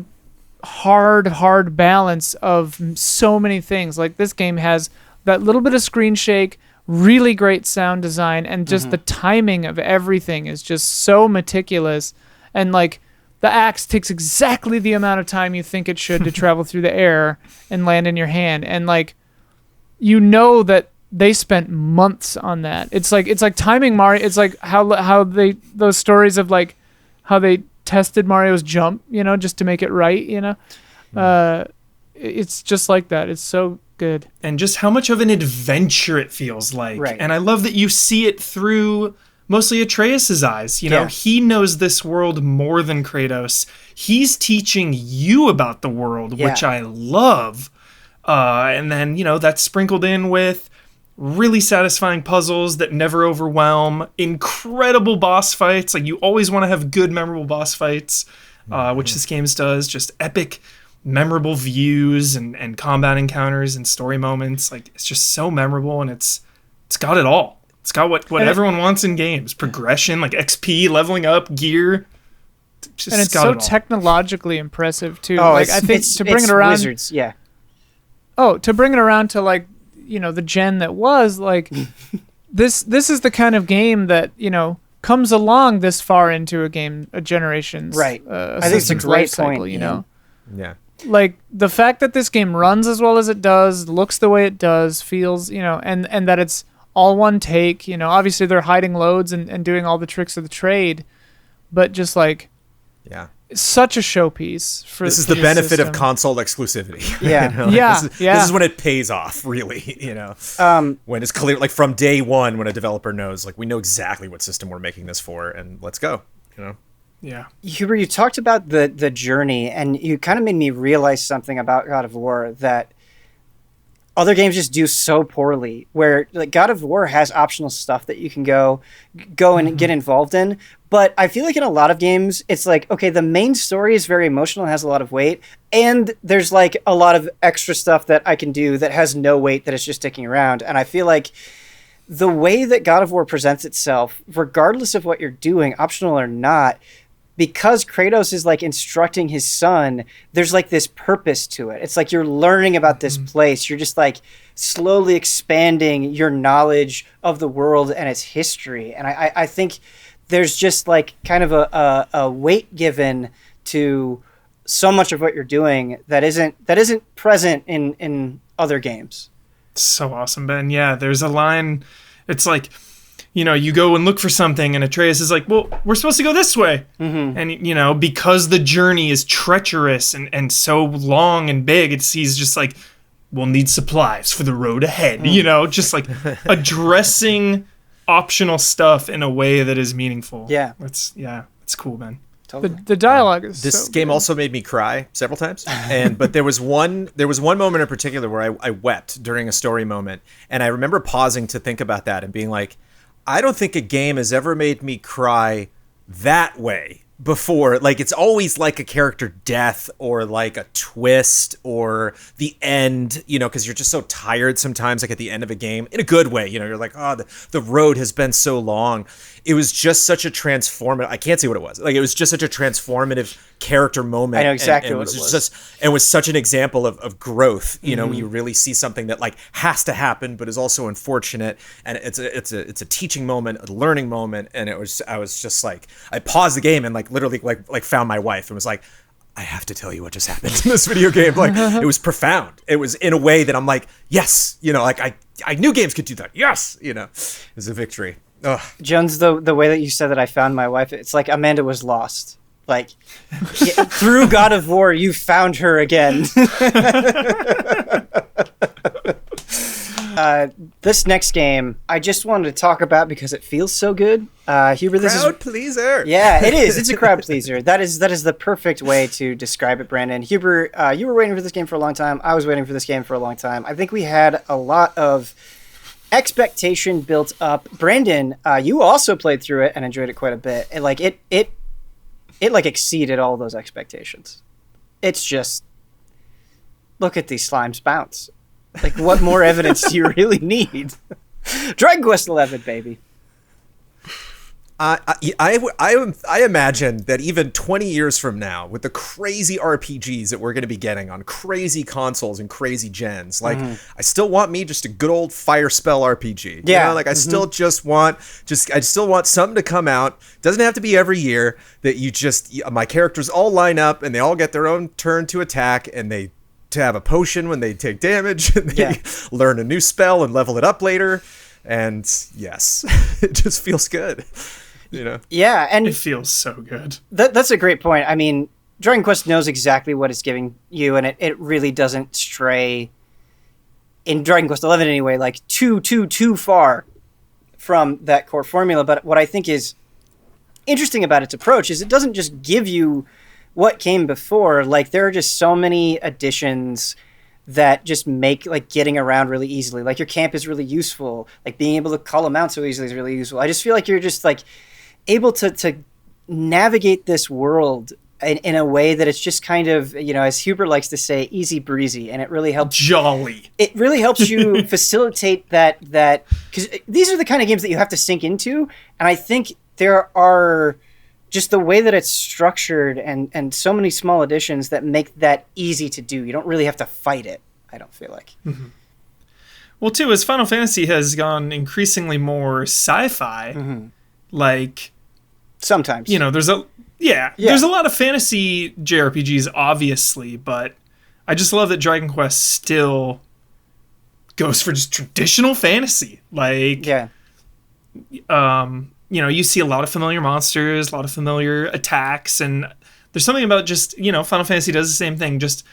hard balance of so many things. Like, this game has that little bit of screen shake, really great sound design, and just the timing of everything is just so meticulous. And the axe takes exactly the amount of time you think it should to travel through the air and land in your hand. And that they spent months on that. It's like timing Mario. It's like how those stories of how they tested Mario's jump, just to make it right, it's just like that. It's so good. And just how much of an adventure it feels like. Right. And I love that you see it through mostly Atreus's eyes. He knows this world more than Kratos. He's teaching you about the world, which I love. And then, that's sprinkled in with really satisfying puzzles that never overwhelm, incredible boss fights. You always want to have good, memorable boss fights, which this game does. Just epic, memorable views and combat encounters and story moments. It's just so memorable, and it's got it all. It's got what everyone wants in games: progression, XP, leveling up, gear. And it's so technologically impressive too. Oh, I think to bring it around, Wizards, yeah. Oh, to bring it around to the gen that was this is the kind of game that comes along this far into a generation's right. I think it's a great cycle, point. Yeah. The fact that this game runs as well as it does, looks the way it does, feels, and that it's all one take. Obviously they're hiding loads and doing all the tricks of the trade, but just such a showpiece for this is the benefit of console exclusivity. Yeah. This is when it pays off, really. When it's clear, from day one, when a developer knows, we know exactly what system we're making this for, and let's go. Yeah. Hubert, you talked about the journey, and you kind of made me realize something about God of War that other games just do so poorly, where God of War has optional stuff that you can go and get involved in. But I feel like in a lot of games, it's okay, the main story is very emotional and has a lot of weight. And there's a lot of extra stuff that I can do that has no weight, that is just sticking around. And I feel like the way that God of War presents itself, regardless of what you're doing, optional or not, because Kratos is instructing his son, there's this purpose to it. It's you're learning about this place. You're just slowly expanding your knowledge of the world and its history. And I think there's just kind of a weight given to so much of what you're doing that isn't present in other games. So awesome, Ben. Yeah, there's a line. It's like, you go and look for something, and Atreus is like, well, we're supposed to go this way. Mm-hmm. And, because the journey is treacherous and so long and big, he's just like, we'll need supplies for the road ahead. Just like addressing optional stuff in a way that is meaningful. Yeah. It's cool, Ben. Totally. The dialogue is This so game good. also made me cry several times, but there was one moment in particular where I wept during a story moment, and I remember pausing to think about that and being like, I don't think a game has ever made me cry that way before. Like, it's always like a character death or like a twist or the end, because you're just so tired sometimes, like at the end of a game, in a good way. You're like, oh, the road has been so long. It was just such a transformative, I can't say what it was. Like, it was just such a transformative character moment. I know exactly and what it was. It was such an example of growth, when you really see something that like has to happen, but is also unfortunate. And it's a teaching moment, a learning moment. And I was just like, I paused the game and like literally like found my wife and was like, I have to tell you what just happened in this video game. Like, it was profound. It was in a way that I'm like, yes, like I knew games could do that. Yes, it was a victory. Ugh. Jones, the way that you said that I found my wife, it's like Amanda was lost. Like, through God of War, you found her again. This next game, I just wanted to talk about because it feels so good. Huber, this Crowd pleaser. Yeah, it is. It's a crowd pleaser. That is the perfect way to describe it, Brandon. Huber, you were waiting for this game for a long time. I was waiting for this game for a long time. I think we had a lot of expectation built up. Brandon, you also played through it and enjoyed it quite a bit. And like it like exceeded all those expectations. It's just, look at these slimes bounce. Like, what more evidence do you really need? Dragon Quest XI, baby. I imagine that even 20 years from now, with the crazy RPGs that we're going to be getting on crazy consoles and crazy gens, like, I still want me just a good old fire spell RPG. Yeah. Like, I still want something to come out. Doesn't have to be every year, that my characters all line up and they all get their own turn to attack, and they to have a potion when they take damage, and they learn a new spell and level it up later. And yes, it just feels good. Yeah, and it feels so good. That's a great point. I mean, Dragon Quest knows exactly what it's giving you, and it really doesn't stray, in Dragon Quest XI anyway, like too far from that core formula. But what I think is interesting about its approach is it doesn't just give you what came before. Like, there are just so many additions that just make like getting around really easily. Like, your camp is really useful. Like, being able to call them out so easily is really useful. I just feel like you're just like able to navigate this world in a way that it's just kind of, as Huber likes to say, easy breezy, and it really helps. Jolly. It really helps you facilitate that because these are the kind of games that you have to sink into, and I think there are just the way that it's structured and so many small additions that make that easy to do. You don't really have to fight it, I don't feel like. Mm-hmm. Well, too, as Final Fantasy has gone increasingly more sci-fi, like, sometimes, there's there's a lot of fantasy JRPGs, obviously, but I just love that Dragon Quest still goes for just traditional fantasy. Like, you see a lot of familiar monsters, a lot of familiar attacks, and there's something about just, Final Fantasy does the same thing, just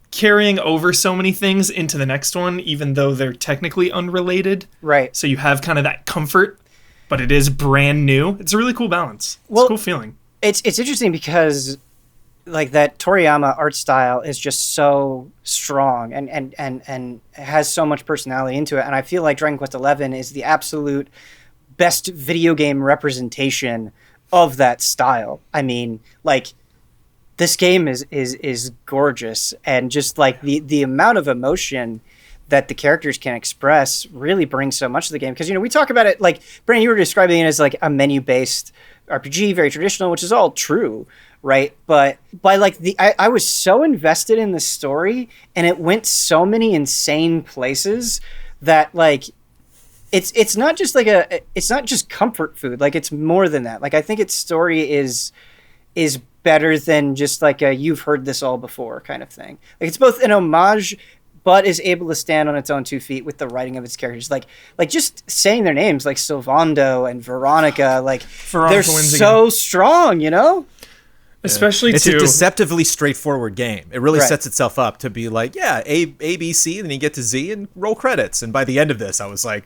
carrying over so many things into the next one, even though they're technically unrelated. Right. So you have kind of that comfort, but it is brand new. It's a really cool balance. It's a cool feeling. It's interesting because like that Toriyama art style is just so strong and has so much personality into it. And I feel like Dragon Quest XI is the absolute best video game representation of that style. I mean, like, this game is gorgeous, and just like the amount of emotion that the characters can express really brings so much to the game. Because, we talk about it, like, Brandon, you were describing it as like a menu-based RPG, very traditional, which is all true, right? But by like I was so invested in the story, and it went so many insane places that, like, it's not just like it's not just comfort food. Like, it's more than that. Like, I think its story is better than just like a you've heard this all before kind of thing. Like, it's both an homage, but is able to stand on its own 2 feet with the writing of its characters. Like just saying their names, like Sylvando and Veronica, like they're so strong, you know? Especially it's a deceptively straightforward game. It really sets itself up to be like, A, B, C, and then you get to Z and roll credits. And by the end of this, I was like,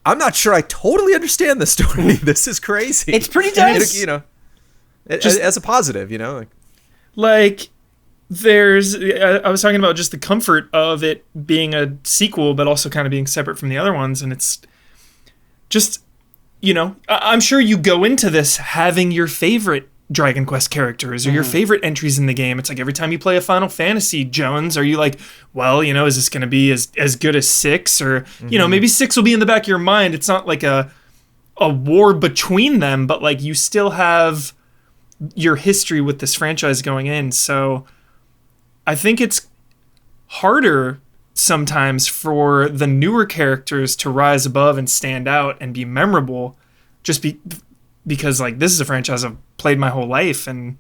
I'm not sure I totally understand this story. This is crazy. It's pretty dense. You know, as a positive, you know? Like I was talking about just the comfort of it being a sequel, but also kind of being separate from the other ones. And it's just, you know, I'm sure you go into this having your favorite Dragon Quest characters or your favorite entries in the game. It's like every time you play a Final Fantasy, Jones, are you like, well, you know, is this going to be as good as 6? Or, you know, maybe 6 will be in the back of your mind. It's not like a war between them, but like you still have your history with this franchise going in. So I think it's harder sometimes for the newer characters to rise above and stand out and be memorable because like this is a franchise I've played my whole life, and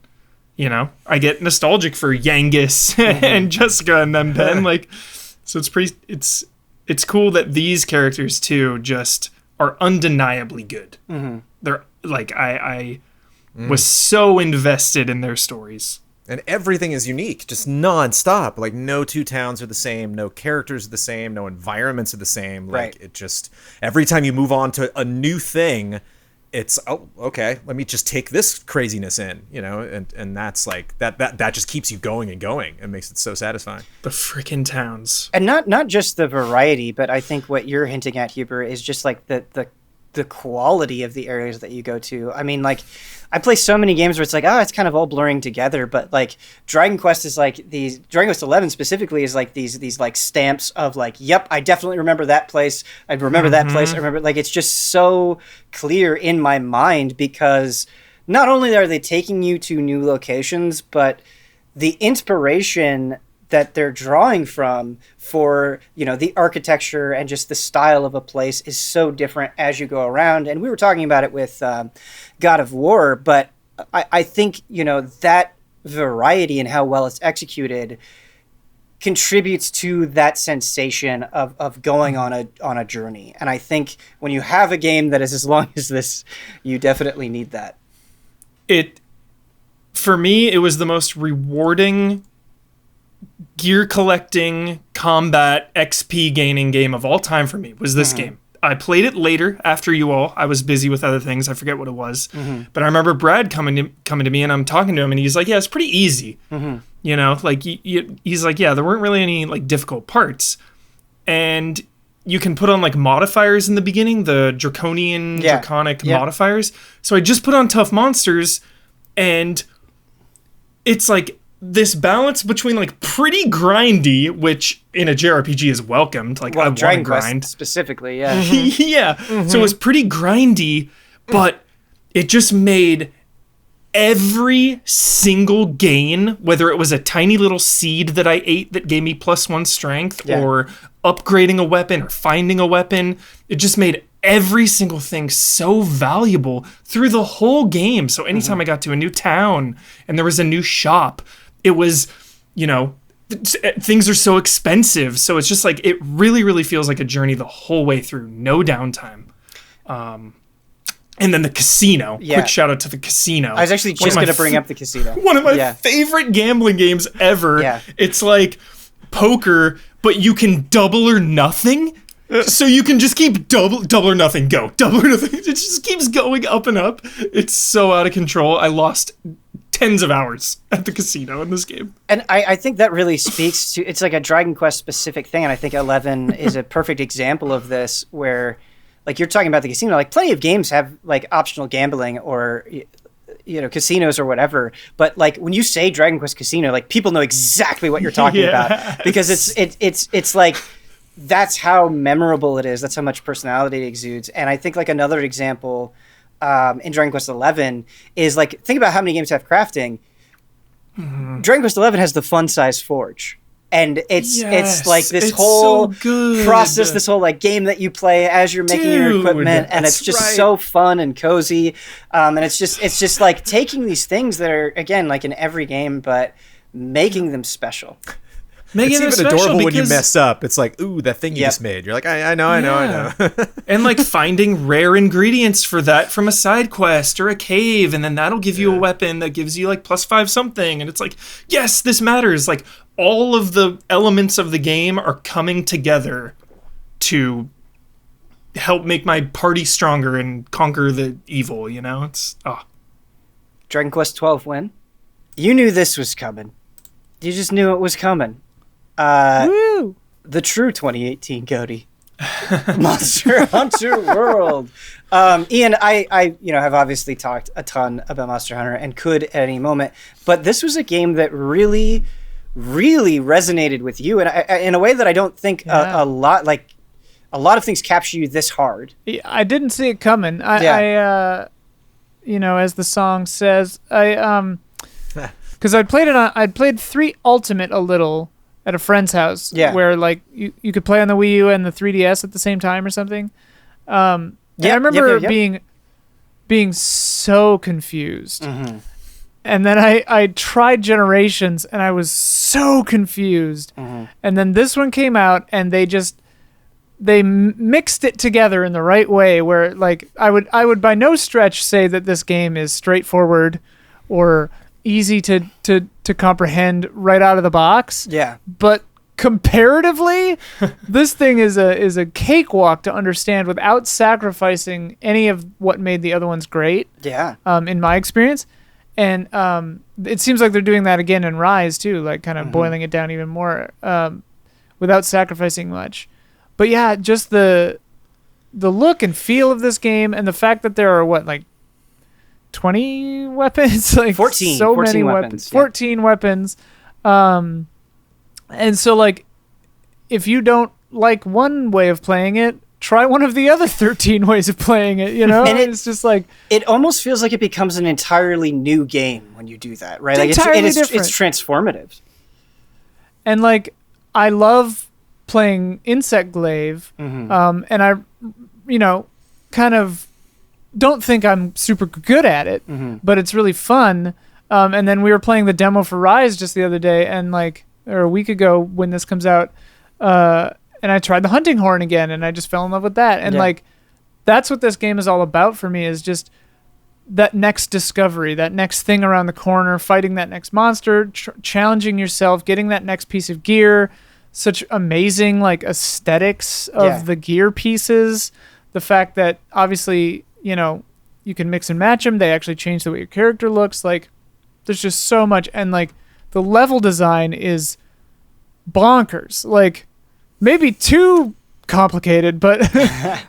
you know I get nostalgic for Yangus and Jessica and them Ben. Like, so it's cool that these characters too just are undeniably good. They're like I was so invested in their stories. And everything is unique, just nonstop. Like no 2 towns are the same, no characters are the same, no environments are the same. Like it just every time you move on to a new thing, it's okay, let me just take this craziness in, you know, and that's like that just keeps you going and going and makes it so satisfying. The freaking towns. And not just the variety, but I think what you're hinting at, Huber, is just like the quality of the areas that you go to. I mean, like I play so many games where it's like, it's kind of all blurring together, but like Dragon Quest is like Dragon Quest 11 specifically is like these like stamps of like, yep, I definitely remember that place. I remember that place. I remember, like, it's just so clear in my mind because not only are they taking you to new locations, but the inspiration that they're drawing from for, you know, the architecture and just the style of a place is so different as you go around. And we were talking about it with God of War, but I think, you know, that variety and how well it's executed contributes to that sensation of going on a journey. And I think when you have a game that is as long as this, you definitely need that. For me, it was the most rewarding gear collecting, combat, XP gaining game of all time for me was this game. I played it later after you all. I was busy with other things. I forget what it was. But I remember Brad coming to me and I'm talking to him and he's like, yeah, it's pretty easy. You know, like he's like, yeah, there weren't really any like difficult parts. And you can put on like modifiers in the beginning, the draconic modifiers. So I just put on tough monsters and it's like this balance between like pretty grindy, which in a JRPG is welcomed. Like, I want to grind specifically. Yeah. Yeah. So it was pretty grindy, but it just made every single gain, whether it was a tiny little seed that I ate that gave me +1 strength or upgrading a weapon or finding a weapon, it just made every single thing so valuable through the whole game. So anytime I got to a new town and there was a new shop, it was, you know, things are so expensive. So it's just like, it really, really feels like a journey the whole way through. No downtime. And then the casino. Quick shout out to the casino. I was actually just going to bring up the casino. One of my favorite gambling games ever. Yeah. It's like poker, but you can double or nothing. So you can just keep double or nothing, go. Double or nothing. It just keeps going up and up. It's so out of control. I lost tens of hours at the casino in this game. And I think that really speaks to, it's like a Dragon Quest specific thing. And I think 11 is a perfect example of this where, like you're talking about the casino, like plenty of games have like optional gambling or, you know, casinos or whatever. But like when you say Dragon Quest Casino, like people know exactly what you're talking about because it's like, that's how memorable it is. That's how much personality it exudes. And I think like another example in Dragon Quest XI is like, think about how many games have crafting. Dragon Quest XI has the fun size forge. And it's like this whole process, this whole like game that you play as you're making your equipment, and it's just so fun and cozy. And it's just like taking these things that are, again, like in every game, but making them special. Making it's it even special adorable when you because- mess up. It's like, ooh, that thing you just made. You're like, I know. And like finding rare ingredients for that from a side quest or a cave, and then that'll give you a weapon that gives you like +5 something, and it's like, yes, this matters. Like all of the elements of the game are coming together to help make my party stronger and conquer the evil, you know? It's Dragon Quest 12 win. You knew this was coming. You just knew it was coming. Woo! The true 2018 Cody. Monster Hunter World. Ian, I have obviously talked a ton about Monster Hunter and could at any moment, but this was a game that really, really resonated with you, and in a way that I don't think a lot of things capture you this hard. I didn't see it coming. I as the song says, because I'd played 3 Ultimate a little at a friend's house, where like you could play on the Wii U and the 3DS at the same time or something. I remember being so confused. Mm-hmm. And then I tried Generations and I was so confused. Mm-hmm. And then this one came out and they mixed it together in the right way, where like I would by no stretch say that this game is straightforward or easy to comprehend right out of the box. Yeah. But comparatively, this thing is a cakewalk to understand without sacrificing any of what made the other ones great. Yeah. In my experience. And it seems like they're doing that again in Rise too, like kind of boiling it down even more without sacrificing much. But yeah, just the look and feel of this game, and the fact that there are 20 weapons, like 14 many weapons, 14 weapons. And so like if you don't like one way of playing it, try one of the other 13 ways of playing it, you know? And it's just like it almost feels like it becomes an entirely new game when you do that, right? Like entirely it's different. It's transformative. And like I love playing Insect Glaive, and I kind of don't think I'm super good at it, but it's really fun. And then we were playing the demo for Rise just the other day, and or a week ago when this comes out, and I tried the hunting horn again, and I just fell in love with that. And that's what this game is all about for me, is just that next discovery, that next thing around the corner, fighting that next monster, challenging yourself, getting that next piece of gear. Such amazing aesthetics of the gear pieces. The fact that obviously, you can mix and match them. They actually change the way your character looks. Like there's just so much. And the level design is bonkers. Like maybe too complicated, but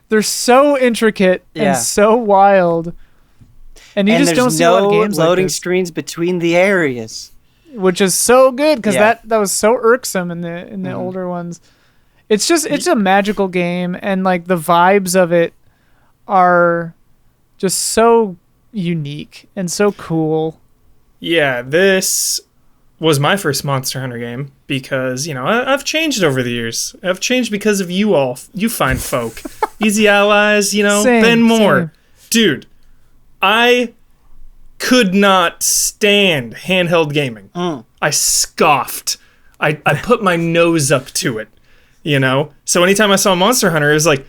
they're so intricate and so wild. And you just don't see a lot of games loading like this. screens between the areas. Which is so good, because that was so irksome in the older ones. It's a magical game, and the vibes of it are just so unique and so cool. Yeah, this was my first Monster Hunter game because, I've changed over the years. I've changed because of you all, you fine folk. Easy allies, Ben Moore. Same. Dude, I could not stand handheld gaming. I scoffed. I put my nose up to it, So anytime I saw Monster Hunter, it was like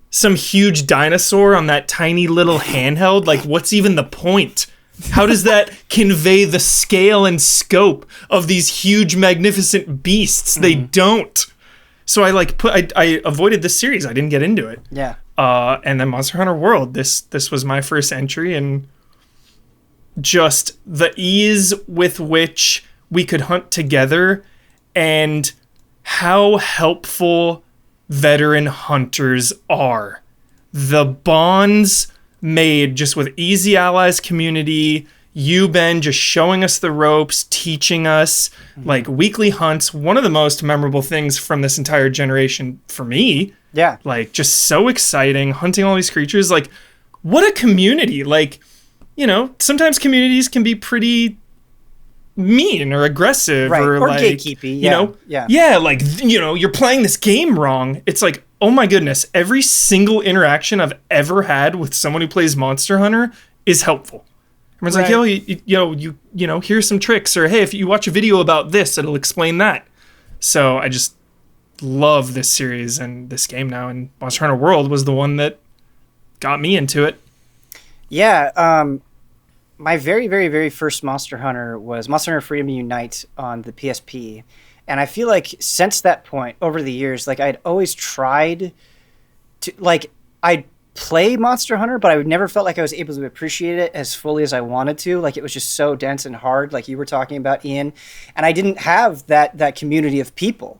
some huge dinosaur on that tiny little handheld. Like, what's even the point? How does that convey the scale and scope of these huge, magnificent beasts? They don't. So I avoided this series. I didn't get into it. Yeah. And then Monster Hunter World. This was my first entry, and just the ease with which we could hunt together and how helpful veteran hunters are. The bonds made just with Easy Allies community, you, Ben, just showing us the ropes, teaching us, weekly hunts, one of the most memorable things from this entire generation for me. Yeah. Just so exciting, hunting all these creatures. What a community. Sometimes communities can be pretty mean or aggressive, right, or gatekeepy. Yeah. You're playing this game wrong. It's like, oh my goodness, every single interaction I've ever had with someone who plays Monster Hunter is helpful. Everyone's like, yo, here's some tricks, or hey, if you watch a video about this, it'll explain that. So I just love this series and this game now. And Monster Hunter World was the one that got me into it. Yeah, my very, very, very first Monster Hunter was Monster Hunter Freedom Unite on the PSP. And I feel like since that point, over the years, like I'd always tried to, like, I'd play Monster Hunter, but I would never felt like I was able to appreciate it as fully as I wanted to. Like, it was just so dense and hard, like you were talking about, Ian. And I didn't have that community of people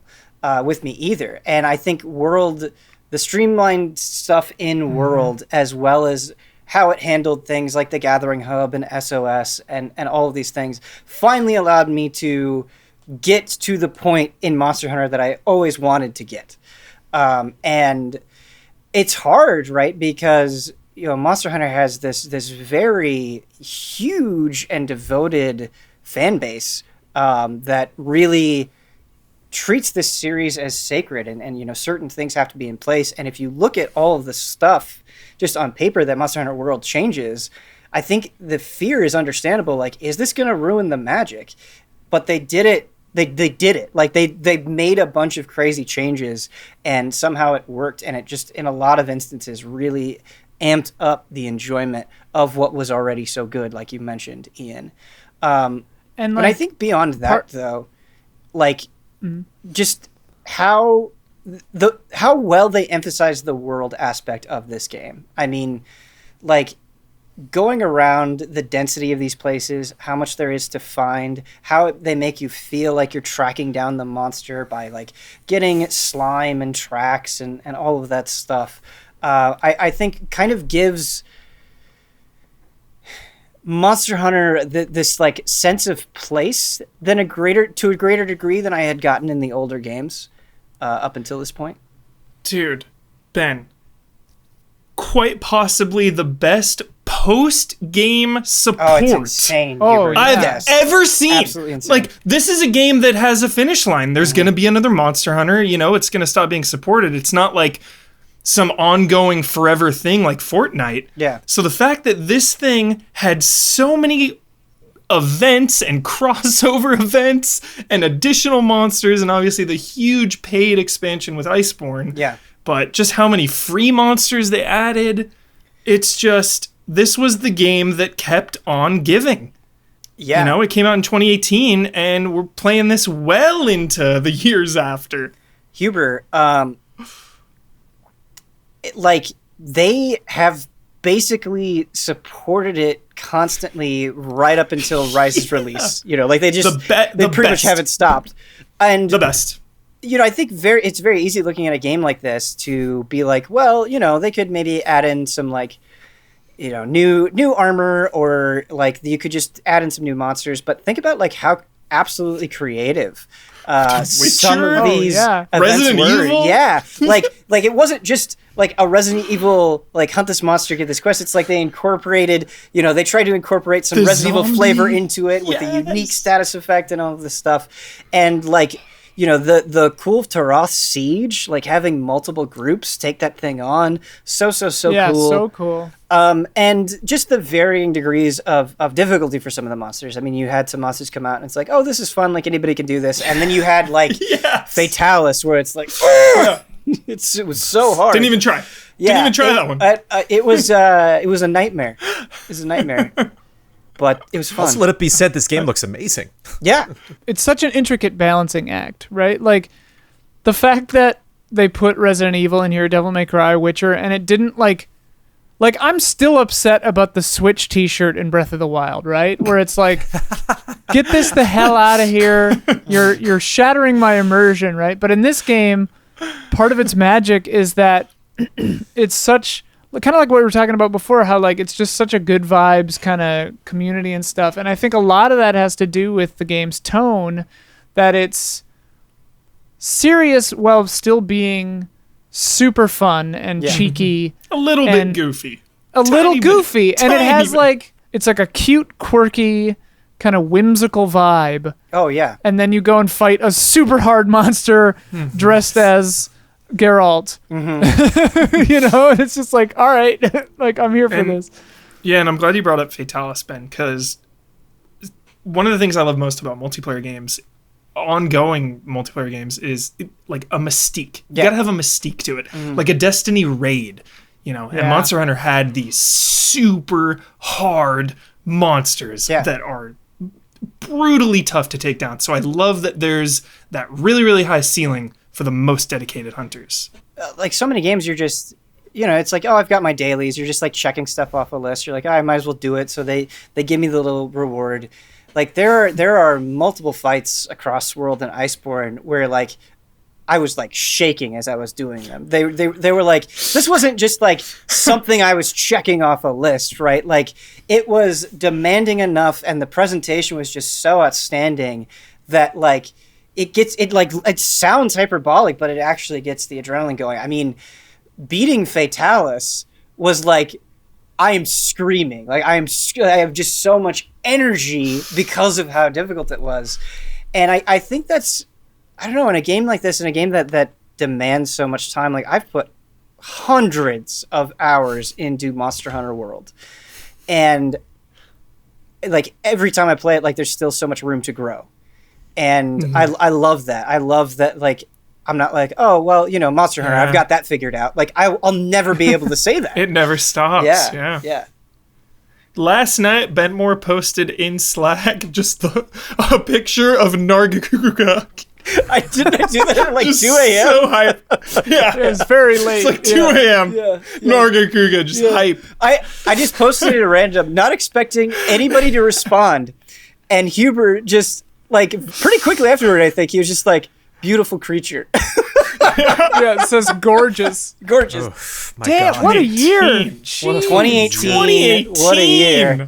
with me either. And I think the streamlined stuff in World, as well as how it handled things like the Gathering Hub and SOS and all of these things, finally allowed me to get to the point in Monster Hunter that I always wanted to get. And it's hard, right? Because, you know, Monster Hunter has this very huge and devoted fan base that really treats this series as sacred, and you know, certain things have to be in place. And if you look at all of the stuff just on paper that Monster Hunter World changes, I think the fear is understandable. Like, is this going to ruin the magic? But they did it. They did it. Like, they made a bunch of crazy changes, and somehow it worked. And it just, in a lot of instances, really amped up the enjoyment of what was already so good, like you mentioned, Ian. And but I think beyond that, though, like, just how well they emphasize the world aspect of this game. I mean, like, going around the density of these places, how much there is to find, how they make you feel like you're tracking down the monster by, like, getting slime and tracks and all of that stuff. I think kind of gives Monster Hunter this like sense of place to a greater degree than I had gotten in the older games up until this point. Dude, Ben, quite possibly the best post-game support Oh, it's insane. I've ever seen. Absolutely insane. Like, this is a game that has a finish line. There's going to be another Monster Hunter. You know, it's going to stop being supported. It's not like some ongoing forever thing like Fortnite. Yeah. So the fact that this thing had so many events and crossover events and additional monsters, and obviously the huge paid expansion with Iceborne. Yeah. But just how many free monsters they added. It's just, this was the game that kept on giving. Yeah. You know, it came out in 2018, and we're playing this well into the years after. Huber, like, they have basically supported it constantly right up until Rise's release. You know, like, they just they pretty much haven't stopped. And the best. You know, I think it's very easy looking at a game like this to be like, well, you know, they could maybe add in some, like, you know, new armor, or like you could just add in some new monsters. But think about, like, how absolutely creative some of these events Resident were. Evil? Yeah, like it wasn't just like a Resident Evil, like, hunt this monster, get this quest. It's like they incorporated, you know, they tried to incorporate some Resident Evil flavor into it with a unique status effect and all of this stuff. And, like, you know, the Kulve Taroth siege, like, having multiple groups take that thing on, so cool. Yeah, so cool. And just the varying degrees of difficulty for some of the monsters. I mean, you had some monsters come out and it's like, oh, this is fun, like, anybody can do this. And then you had, like, Fatalis, where it's like, it was so hard. Didn't even try. Yeah, Didn't even try that one. It was a nightmare. It was a nightmare. But it was fun. Also, let it be said, this game looks amazing. Yeah. It's such an intricate balancing act, right? Like, the fact that they put Resident Evil in here, Devil May Cry, Witcher, and it didn't, like, I'm still upset about the Switch t-shirt in Breath of the Wild, right? Where it's like, get this the hell out of here. You're shattering my immersion, right? But in this game, part of its magic is that it's such, kind of like what we were talking about before, how, like, it's just such a good vibes kind of community and stuff. And I think a lot of that has to do with the game's tone, that it's serious while still being super fun and cheeky. A little bit goofy. And it has, like, it's like a cute, quirky, kind of whimsical vibe. Oh, yeah. And then you go and fight a super hard monster dressed as Geralt. You know, and it's just like, all right, like, I'm here for this. Yeah, and I'm glad you brought up Fatalis, Ben, because one of the things I love most about multiplayer games ongoing multiplayer games is like a mystique. You Yeah. gotta have a mystique to it, like a Destiny raid, And Yeah. Monster Hunter had these super hard monsters Yeah. that are brutally tough to take down. So I love that there's that really, really high ceiling for the most dedicated hunters. Like so many games, you're just, it's like, oh, I've got my dailies. You're just like checking stuff off a list. You're like, oh, I might as well do it. So they give me the little reward. Like there are multiple fights across World and Iceborne where like I was like shaking as I was doing them. They were like, this wasn't just like something I was checking off a list, right? Like it was demanding enough, and the presentation was just so outstanding that like it sounds hyperbolic, but it actually gets the adrenaline going. I mean, beating Fatalis was like, I am screaming. Like I have just so much energy because of how difficult it was. And I think that's, I don't know, in a game like this, in a game that demands so much time, like I've put hundreds of hours into Monster Hunter World. And like every time I play it, like there's still so much room to grow. And I love that. I love that, like, I'm not like, oh, well, Monster Hunter, I've got that figured out. Like, I'll never be able to say that. It never stops. Yeah. Last night, Bentmore posted in Slack just a picture of Nargacuga. I didn't do that at like 2 a.m. So hype. Yeah. It was very late. It's like 2 a.m. Yeah. Nargacuga, just hype. I just posted it at random, not expecting anybody to respond. And Huber just, like, pretty quickly afterward, I think, he was just like, beautiful creature. Yeah, it says gorgeous. Gorgeous. Oh, my Damn, God. what a year. 2018. What a year.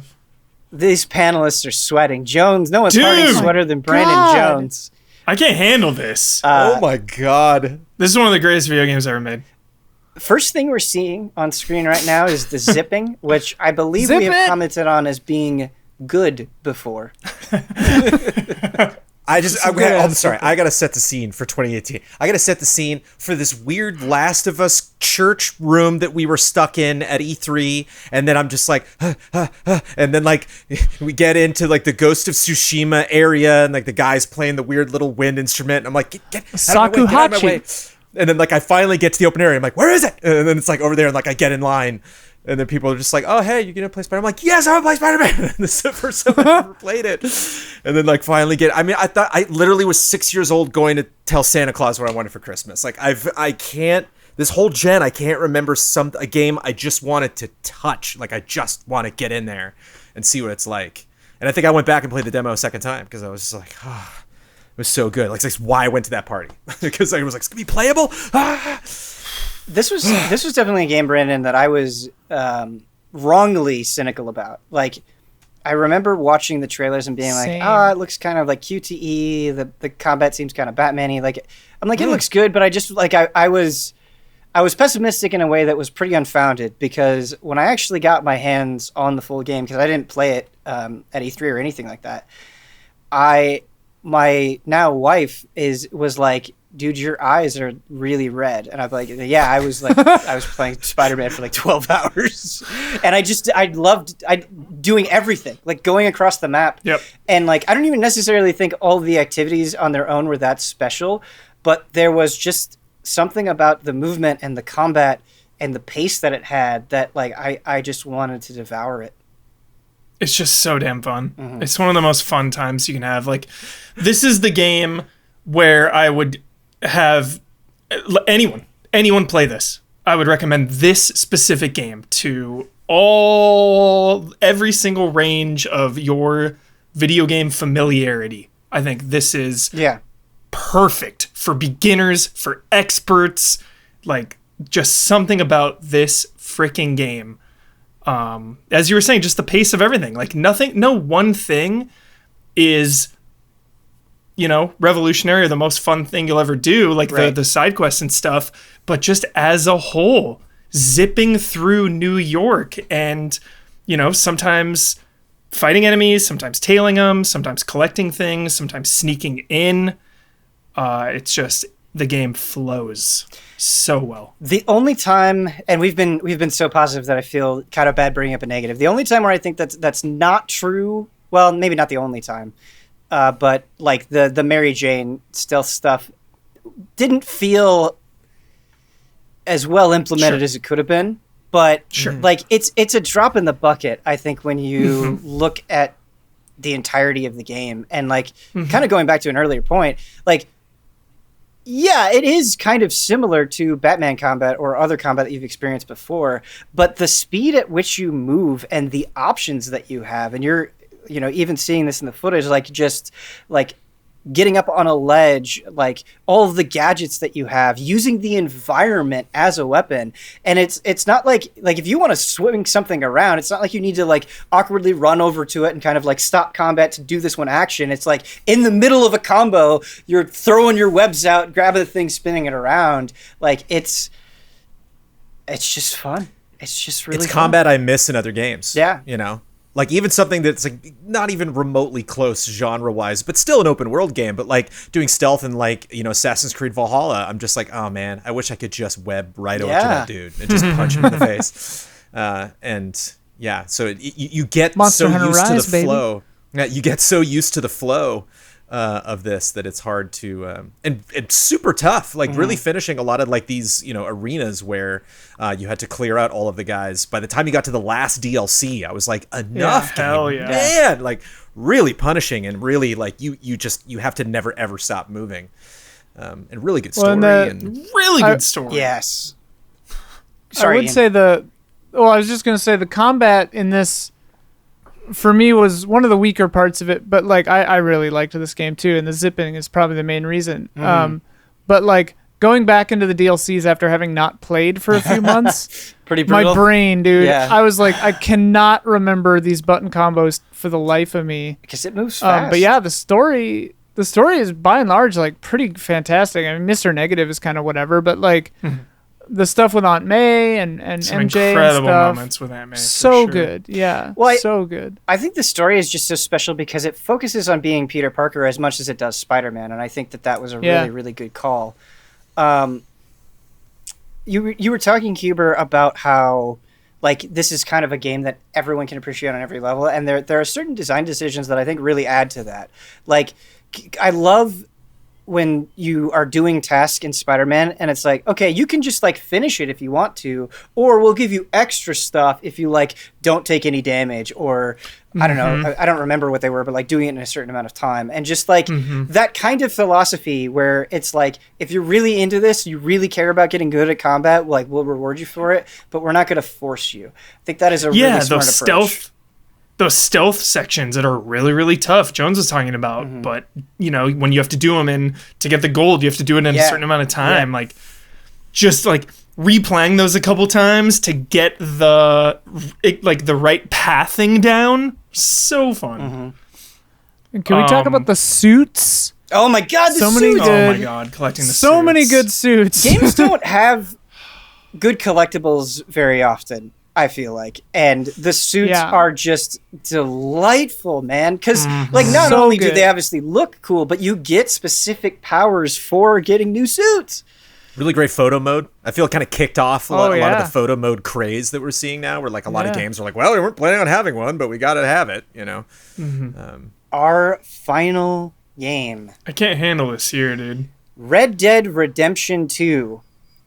These panelists are sweating. Jones, no one's Dude. harder sweater than Brandon God. Jones. I can't handle this. Oh my God. This is one of the greatest video games ever made. First thing we're seeing on screen right now is the zipping, which I believe Zip we have it. commented on as being good before. I'm sorry. I gotta set the scene for 2018. I gotta set the scene for this weird Last of Us church room that we were stuck in at E3, and then I'm just like, and then like we get into like the Ghost of Tsushima area, and like the guy's playing the weird little wind instrument, and I'm like, get out of my way, get out of my way. And then like I finally get to the open area. I'm like, where is it? And then it's like over there, and like I get in line. And then people are just like, oh, hey, you gonna play Spider-Man? I'm like, yes, I'm gonna play Spider-Man. This is the first time I've ever played it. And then like finally I thought I literally was 6 years old going to tell Santa Claus what I wanted for Christmas. Like I can't, this whole gen, I can't remember a game I just wanted to touch. Like I just want to get in there and see what it's like. And I think I went back and played the demo a second time because I was just like, oh, it was so good. Like that's why I went to that party. Because I was like, it's gonna be playable. This was definitely a game, Brandon, that I was wrongly cynical about. Like, I remember watching the trailers and being Same. like, it looks kind of like QTE. The combat seems kind of Batman-y. Like, I'm like, it looks good, but I just like I was pessimistic in a way that was pretty unfounded, because when I actually got my hands on the full game, because I didn't play it at E3 or anything like that, my now wife was like, dude, your eyes are really red. And I'm like, yeah, I was playing Spider-Man for like 12 hours. And I loved doing everything, like going across the map. Yep. And like, I don't even necessarily think all the activities on their own were that special, but there was just something about the movement and the combat and the pace that it had that like, I just wanted to devour it. It's just so damn fun. It's one of the most fun times you can have. Like, this is the game where I would have anyone play this. I would recommend this specific game to every single range of your video game familiarity. I think this is perfect for beginners, for experts. Like, just something about this freaking game. As you were saying, just the pace of everything. Like, no one thing is, revolutionary or the most fun thing you'll ever do, like the side quests and stuff, but just as a whole, zipping through New York and, sometimes fighting enemies, sometimes tailing them, sometimes collecting things, sometimes sneaking in. It's just, the game flows so well. The only time, and we've been so positive that I feel kind of bad bringing up a negative. The only time where I think that's not true, well, maybe not the only time, but like the Mary Jane stealth stuff didn't feel as well implemented as it could have been. But like it's a drop in the bucket, I think, when you look at the entirety of the game. And like kind of going back to an earlier point, like, yeah, it is kind of similar to Batman combat or other combat that you've experienced before, but the speed at which you move and the options that you have, and you're, you know, even seeing this in the footage, like just like getting up on a ledge, like all of the gadgets that you have, using the environment as a weapon. And it's not like if you want to swing something around, it's not like you need to like awkwardly run over to it and kind of like stop combat to do this one action. It's like in the middle of a combo, you're throwing your webs out, grabbing the thing, spinning it around. Like it's just fun. It's just really it's fun. combat I miss in other games. Yeah. You know? Like even something that's like not even remotely close genre-wise, but still an open world game, but like doing stealth in like, you know, Assassin's Creed Valhalla, I'm just like, oh man, I wish I could just web right over to that dude and just punch him in the face. And yeah, so you get Monster so Hunter used Rise, to the baby. flow. Yeah, you get so used to the flow of this that it's hard to and it's super tough, like really finishing a lot of like these, you know, arenas where you had to clear out all of the guys. By the time you got to the last DLC, I was like, enough, hell game, yeah. man, like really punishing and really like you have to never ever stop moving. And really good story and Really good story. Yes. I would Ian. say I was just going to say the combat in this, for me, was one of the weaker parts of it, but like I really liked this game too, and the zipping is probably the main reason. But like going back into the DLCs after having not played for a few months, Pretty brutal. my brain, dude, Yeah. I was like, I cannot remember these button combos for the life of me. Because it moves fast. But yeah, the story is by and large like pretty fantastic. I mean, Mr. Negative is kind of whatever, but like the stuff with Aunt May and Some MJ incredible and stuff, moments with Aunt May. for so sure. good. Yeah, Well, so good. I think the story is just so special because it focuses on being Peter Parker as much as it does Spider-Man, and I think that was a really, really good call. You were talking, Huber, about how like this is kind of a game that everyone can appreciate on every level, and there are certain design decisions that I think really add to that. Like I love when you are doing tasks in Spider-Man and it's like, okay, you can just like finish it if you want to, or we'll give you extra stuff if you like don't take any damage, or I don't know, I don't remember what they were, but like doing it in a certain amount of time. And just like that kind of philosophy where it's like, if you're really into this, you really care about getting good at combat, like we'll reward you for it, but we're not going to force you. I think that is a really smart approach. Those stealth sections that are really, really tough. Jones was talking about, but you know, when you have to do them in to get the gold, you have to do it in a certain amount of time. Like, just like replaying those a couple times to get the right pathing down. So fun. And can we talk about the suits? Oh my god, the So many suits! good- Oh my god, collecting the So suits. many good suits. Games don't have good collectibles very often, I feel like, and the suits are just delightful, man, because like not So only do good. they obviously look cool, but you get specific powers for getting new suits. really great photo mode. I feel kind of kicked off a lot of yeah. the photo mode craze that we're seeing now, where like a lot of games are like, well, we weren't planning on having one, but we got to have it, you know. Our final game, I can't handle this here, dude. Red Dead Redemption 2,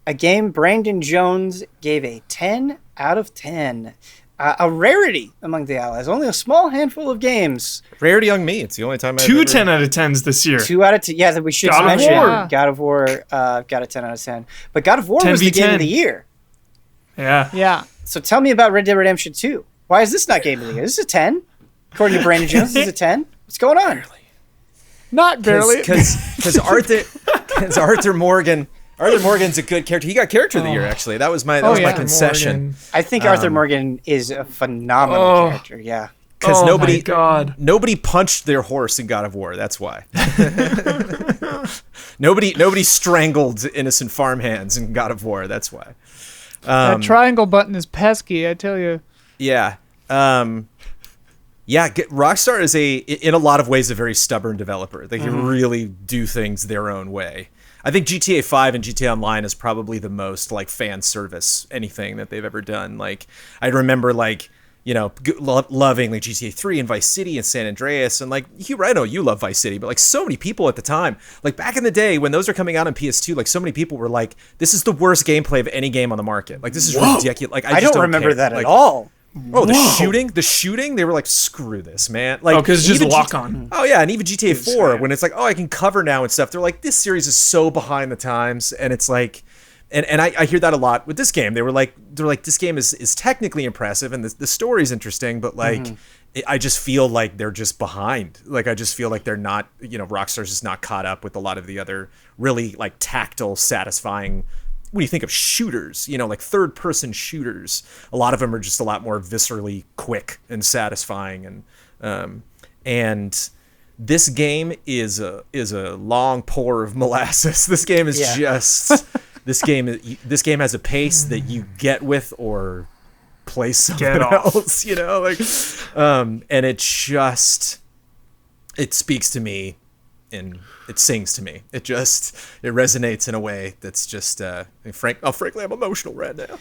a game Brandon Jones gave a 10 out of 10. A rarity among the Allies. Only a small handful of games. Rarity on me. It's the only time I've Two ever... 10 out of 10s this year. 2 out of 10. Yeah, that we should God of mention. War. God of War got a 10 out of 10. But God of War 10 was the v game 10. of the year. Yeah. Yeah. So tell me about Red Dead Redemption 2. Why is this not game of the year? This is a 10. According to Brandon Jones, this is a 10. What's going on? Not barely. Because Arthur Morgan's a good character. He got character of the year, actually. That was my my concession. Morgan. I think Arthur Morgan is a phenomenal character. Yeah. Because Oh my God. nobody punched their horse in God of War. That's why. nobody strangled innocent farmhands in God of War. That's why. That triangle button is pesky, I tell you. Yeah. Rockstar is in a lot of ways a very stubborn developer. They can really do things their own way. I think GTA 5 and GTA Online is probably the most like fan service anything that they've ever done. Like I remember like loving like GTA 3 and Vice City and San Andreas, and like I know you love Vice City, but like so many people at the time, like back in the day when those are coming out on PS2, like so many people were like, this is the worst gameplay of any game on the market. Like this is ridiculous. Like I just don't remember care. that like, at all. Oh, the shooting, they were like, screw this, man. Like, because it's just lock on. Oh yeah, and even GTA 4, when it's like, oh, I can cover now and stuff. They're like, this series is so behind the times, and it's like, and I hear that a lot with this game. They're like, this game is technically impressive and the story's interesting, but like, I just feel like they're just behind. Like, I just feel like they're not, Rockstar's just not caught up with a lot of the other really like tactile, satisfying. When you think of shooters, like third-person shooters, a lot of them are just a lot more viscerally quick and satisfying, and this game is a long pour of molasses. This game is just this game has a pace that you get with or play something else, and it speaks to me. And it sings to me. It resonates in a way that's just frankly, I'm emotional right now.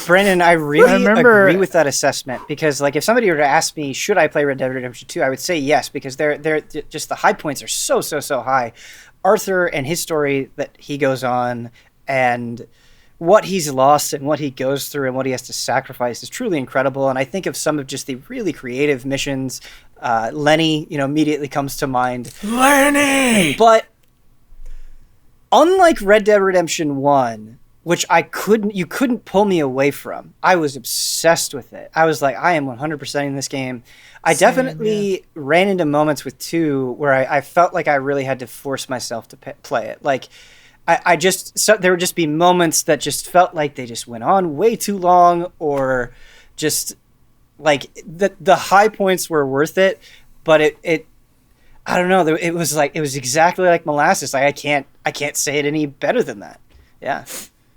Brandon, I really agree with that assessment, because like if somebody were to ask me, should I play Red Dead Redemption 2, I would say yes, because they're just the high points are so high. Arthur and his story that he goes on, and what he's lost and what he goes through and what he has to sacrifice is truly incredible. And I think of some of just the really creative missions. Lenny, immediately comes to mind. Lenny! But unlike Red Dead Redemption 1, which you couldn't pull me away from. I was obsessed with it. I was like, I am 100% in this game. I definitely ran into moments with 2 where I felt like I really had to force myself to play it. Like, there would just be moments that just felt like they just went on way too long, or just like the high points were worth it, but it I don't know, it was exactly like molasses. Like I can't say it any better than that. Yeah.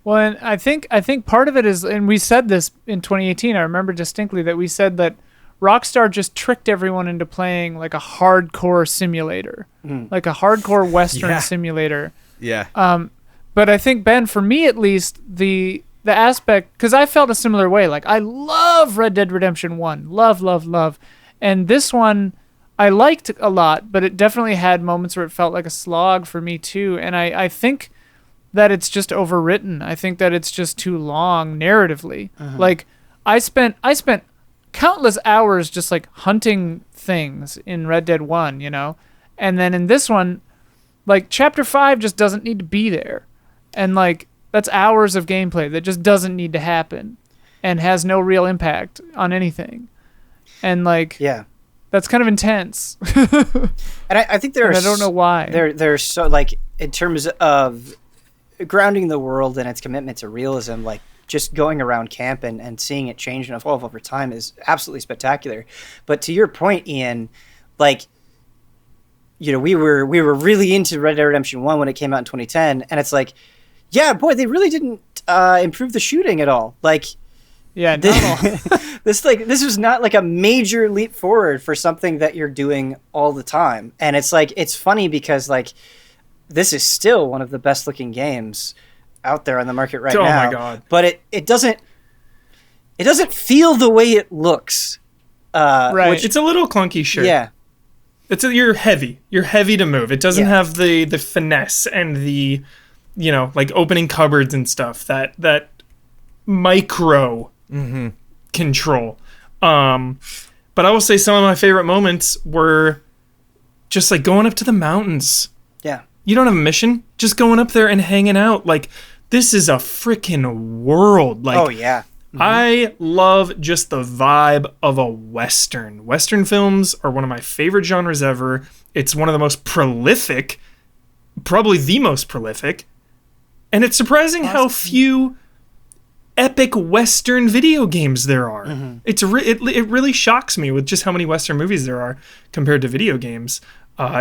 Well, and I think part of it is, and we said this in 2018, I remember distinctly that we said that Rockstar just tricked everyone into playing like a hardcore simulator, like a hardcore Western simulator. Yeah. But I think, Ben, for me at least, the aspect, because I felt a similar way. Like, I love Red Dead Redemption 1. Love. And this one I liked a lot, but it definitely had moments where it felt like a slog for me too. And I think that it's just overwritten. I think that it's just too long narratively. Like, I spent countless hours just like hunting things in Red Dead 1, And then in this one, like, Chapter 5 just doesn't need to be there. And, like, that's hours of gameplay that just doesn't need to happen and has no real impact on anything. And, like, that's kind of intense. And I think I don't know why. There's so, like, in terms of grounding the world and its commitment to realism, like, just going around camp and seeing it change and evolve over time is absolutely spectacular. But to your point, Ian, like, we were really into Red Dead Redemption 1 when it came out in 2010, and it's like, yeah, boy, they really didn't improve the shooting at all. Like, yeah, this was not like a major leap forward for something that you're doing all the time. And it's like, it's funny because like this is still one of the best looking games out there on the market right now. Oh my god! But it doesn't feel the way it looks. Right. It's a little clunky, sure. Yeah. You're heavy. You're heavy to move. It doesn't have the finesse and the, like opening cupboards and stuff, that micro control. But I will say some of my favorite moments were just like going up to the mountains. Yeah. You don't have a mission, just going up there and hanging out. Like, this is a freaking world. Like, oh yeah. I love just the vibe of a Western. Western films are one of my favorite genres ever. It's one of the most prolific, probably the most prolific. And it's surprising how few epic Western video games there are. It really shocks me with just how many Western movies there are compared to video games.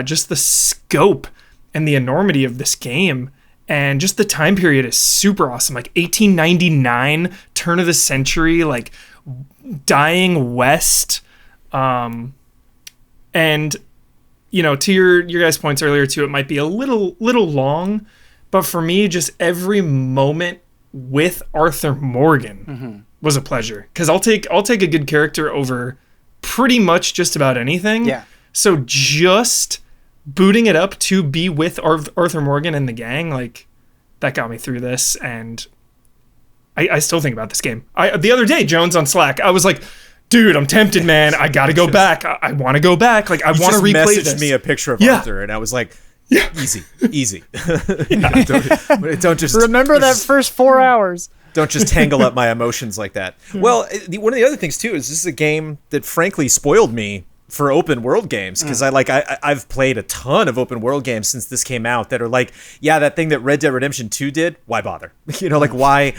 Just the scope and the enormity of this game. And just the time period is super awesome. Like 1899, turn of the century, like dying West. And, to your guys' points earlier too, it might be a little long, but for me, just every moment with Arthur Morgan was a pleasure, because I'll take a good character over pretty much just about anything. Yeah. So just booting it up to be with Arthur Morgan and the gang, like, that got me through this, and I still think about this game. The other day, Jones on Slack, I was like, dude, I'm tempted, man. I gotta go back. I want to go back. Like, I want to replay this. You just messaged me a picture of Yeah. Arthur, and I was like, Yeah. easy. don't just Remember that first 4 hours. Don't just tangle up my emotions like that. Well, one of the other things too is this is a game that frankly spoiled me for open world games, because I've played a ton of open world games since this came out that are like, yeah, that thing that Red Dead Redemption 2 did, why bother? You know, like why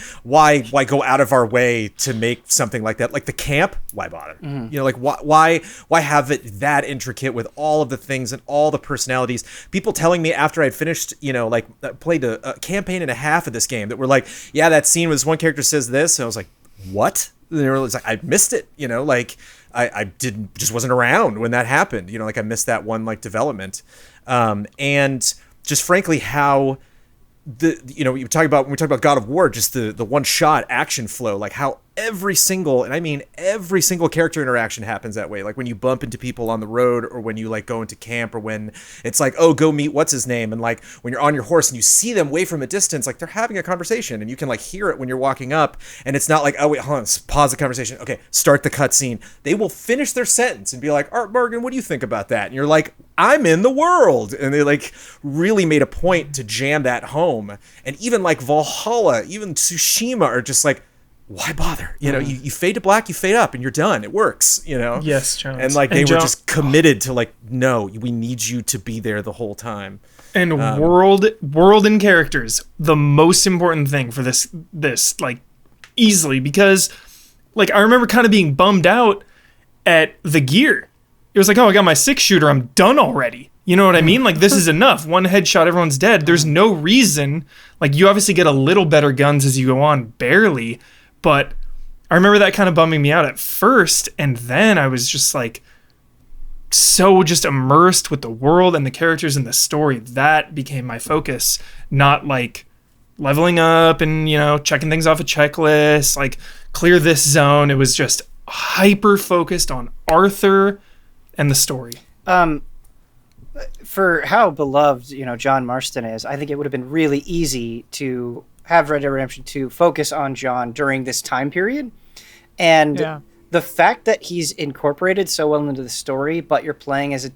go out of our way to make something like that? Like the camp, why bother? You know, like why have it that intricate with all of the things and all the personalities? People telling me after I'd finished, you know, like played a campaign and a half of this game that were like, yeah, that scene was one character says this, and I was like, what? And they were like, I missed it, you know, like I just wasn't around when that happened, you know, like I missed that one like development, and just frankly how when we talk about God of War, just the one shot action flow, like how every single character interaction happens that way. Like when you bump into people on the road, or when you like go into camp, or when it's like, oh, go meet what's his name, and like when you're on your horse and you see them way from a distance, like they're having a conversation and you can like hear it when you're walking up, and it's not like, oh wait, hold on, pause the conversation, okay, start the cutscene. They will finish their sentence and be like, Art Morgan, what do you think about that? And you're like, I'm in the world. And they like really made a point to jam that home. And even like Valhalla, even Tsushima are just like, why bother? You know, you fade to black, you fade up, and you're done. It works, you know? Yes, Jones. And like they were just committed to like, no, we need you to be there the whole time. And world and characters, the most important thing for this like easily, because like I remember kind of being bummed out at the gear. It was like, oh, I got my 6-shooter, I'm done already. You know what I mean? Like, this is enough. One headshot, everyone's dead. There's no reason. Like, you obviously get a little better guns as you go on, barely. But I remember that kind of bumming me out at first. And then I was just like, so just immersed with the world and the characters and the story. That became my focus. Not like leveling up and, you know, checking things off a checklist, like clear this zone. It was just hyper focused on Arthur and the story. For how beloved, you know, John Marston is, I think it would have been really easy to have Red Dead Redemption 2 focus on John during this time period. And the fact that he's incorporated so well into the story, but you're playing as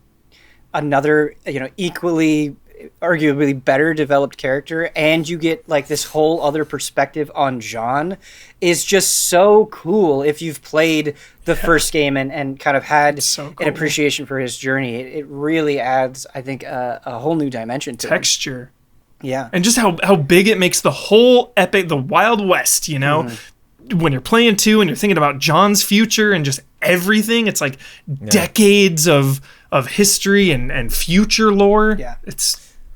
another, you know, equally, arguably better developed character, and you get like this whole other perspective on John, is just so cool. If you've played the first game and kind of had an appreciation for his journey, it really adds, I think, a whole new dimension to texture. Yeah. And just how big it makes the whole epic, the Wild West, you know? When you're playing 2 and you're thinking about John's future and just everything, it's like decades of history and future lore. Yeah. It's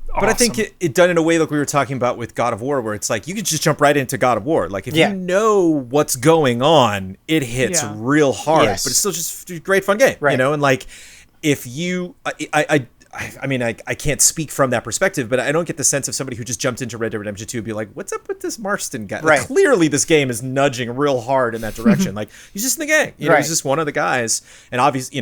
awesome. But I think it done in a way like we were talking about with God of War, where it's like you could just jump right into God of War. Like if you know what's going on, it hits real hard, but it's still just a great fun game, you know? And like if you, I mean, I can't speak from that perspective, but I don't get the sense of somebody who just jumped into Red Dead Redemption 2 be like, what's up with this Marston guy? Like, clearly this game is nudging real hard in that direction. Like, he's just in the gang. You know, he's just one of the guys. And obviously,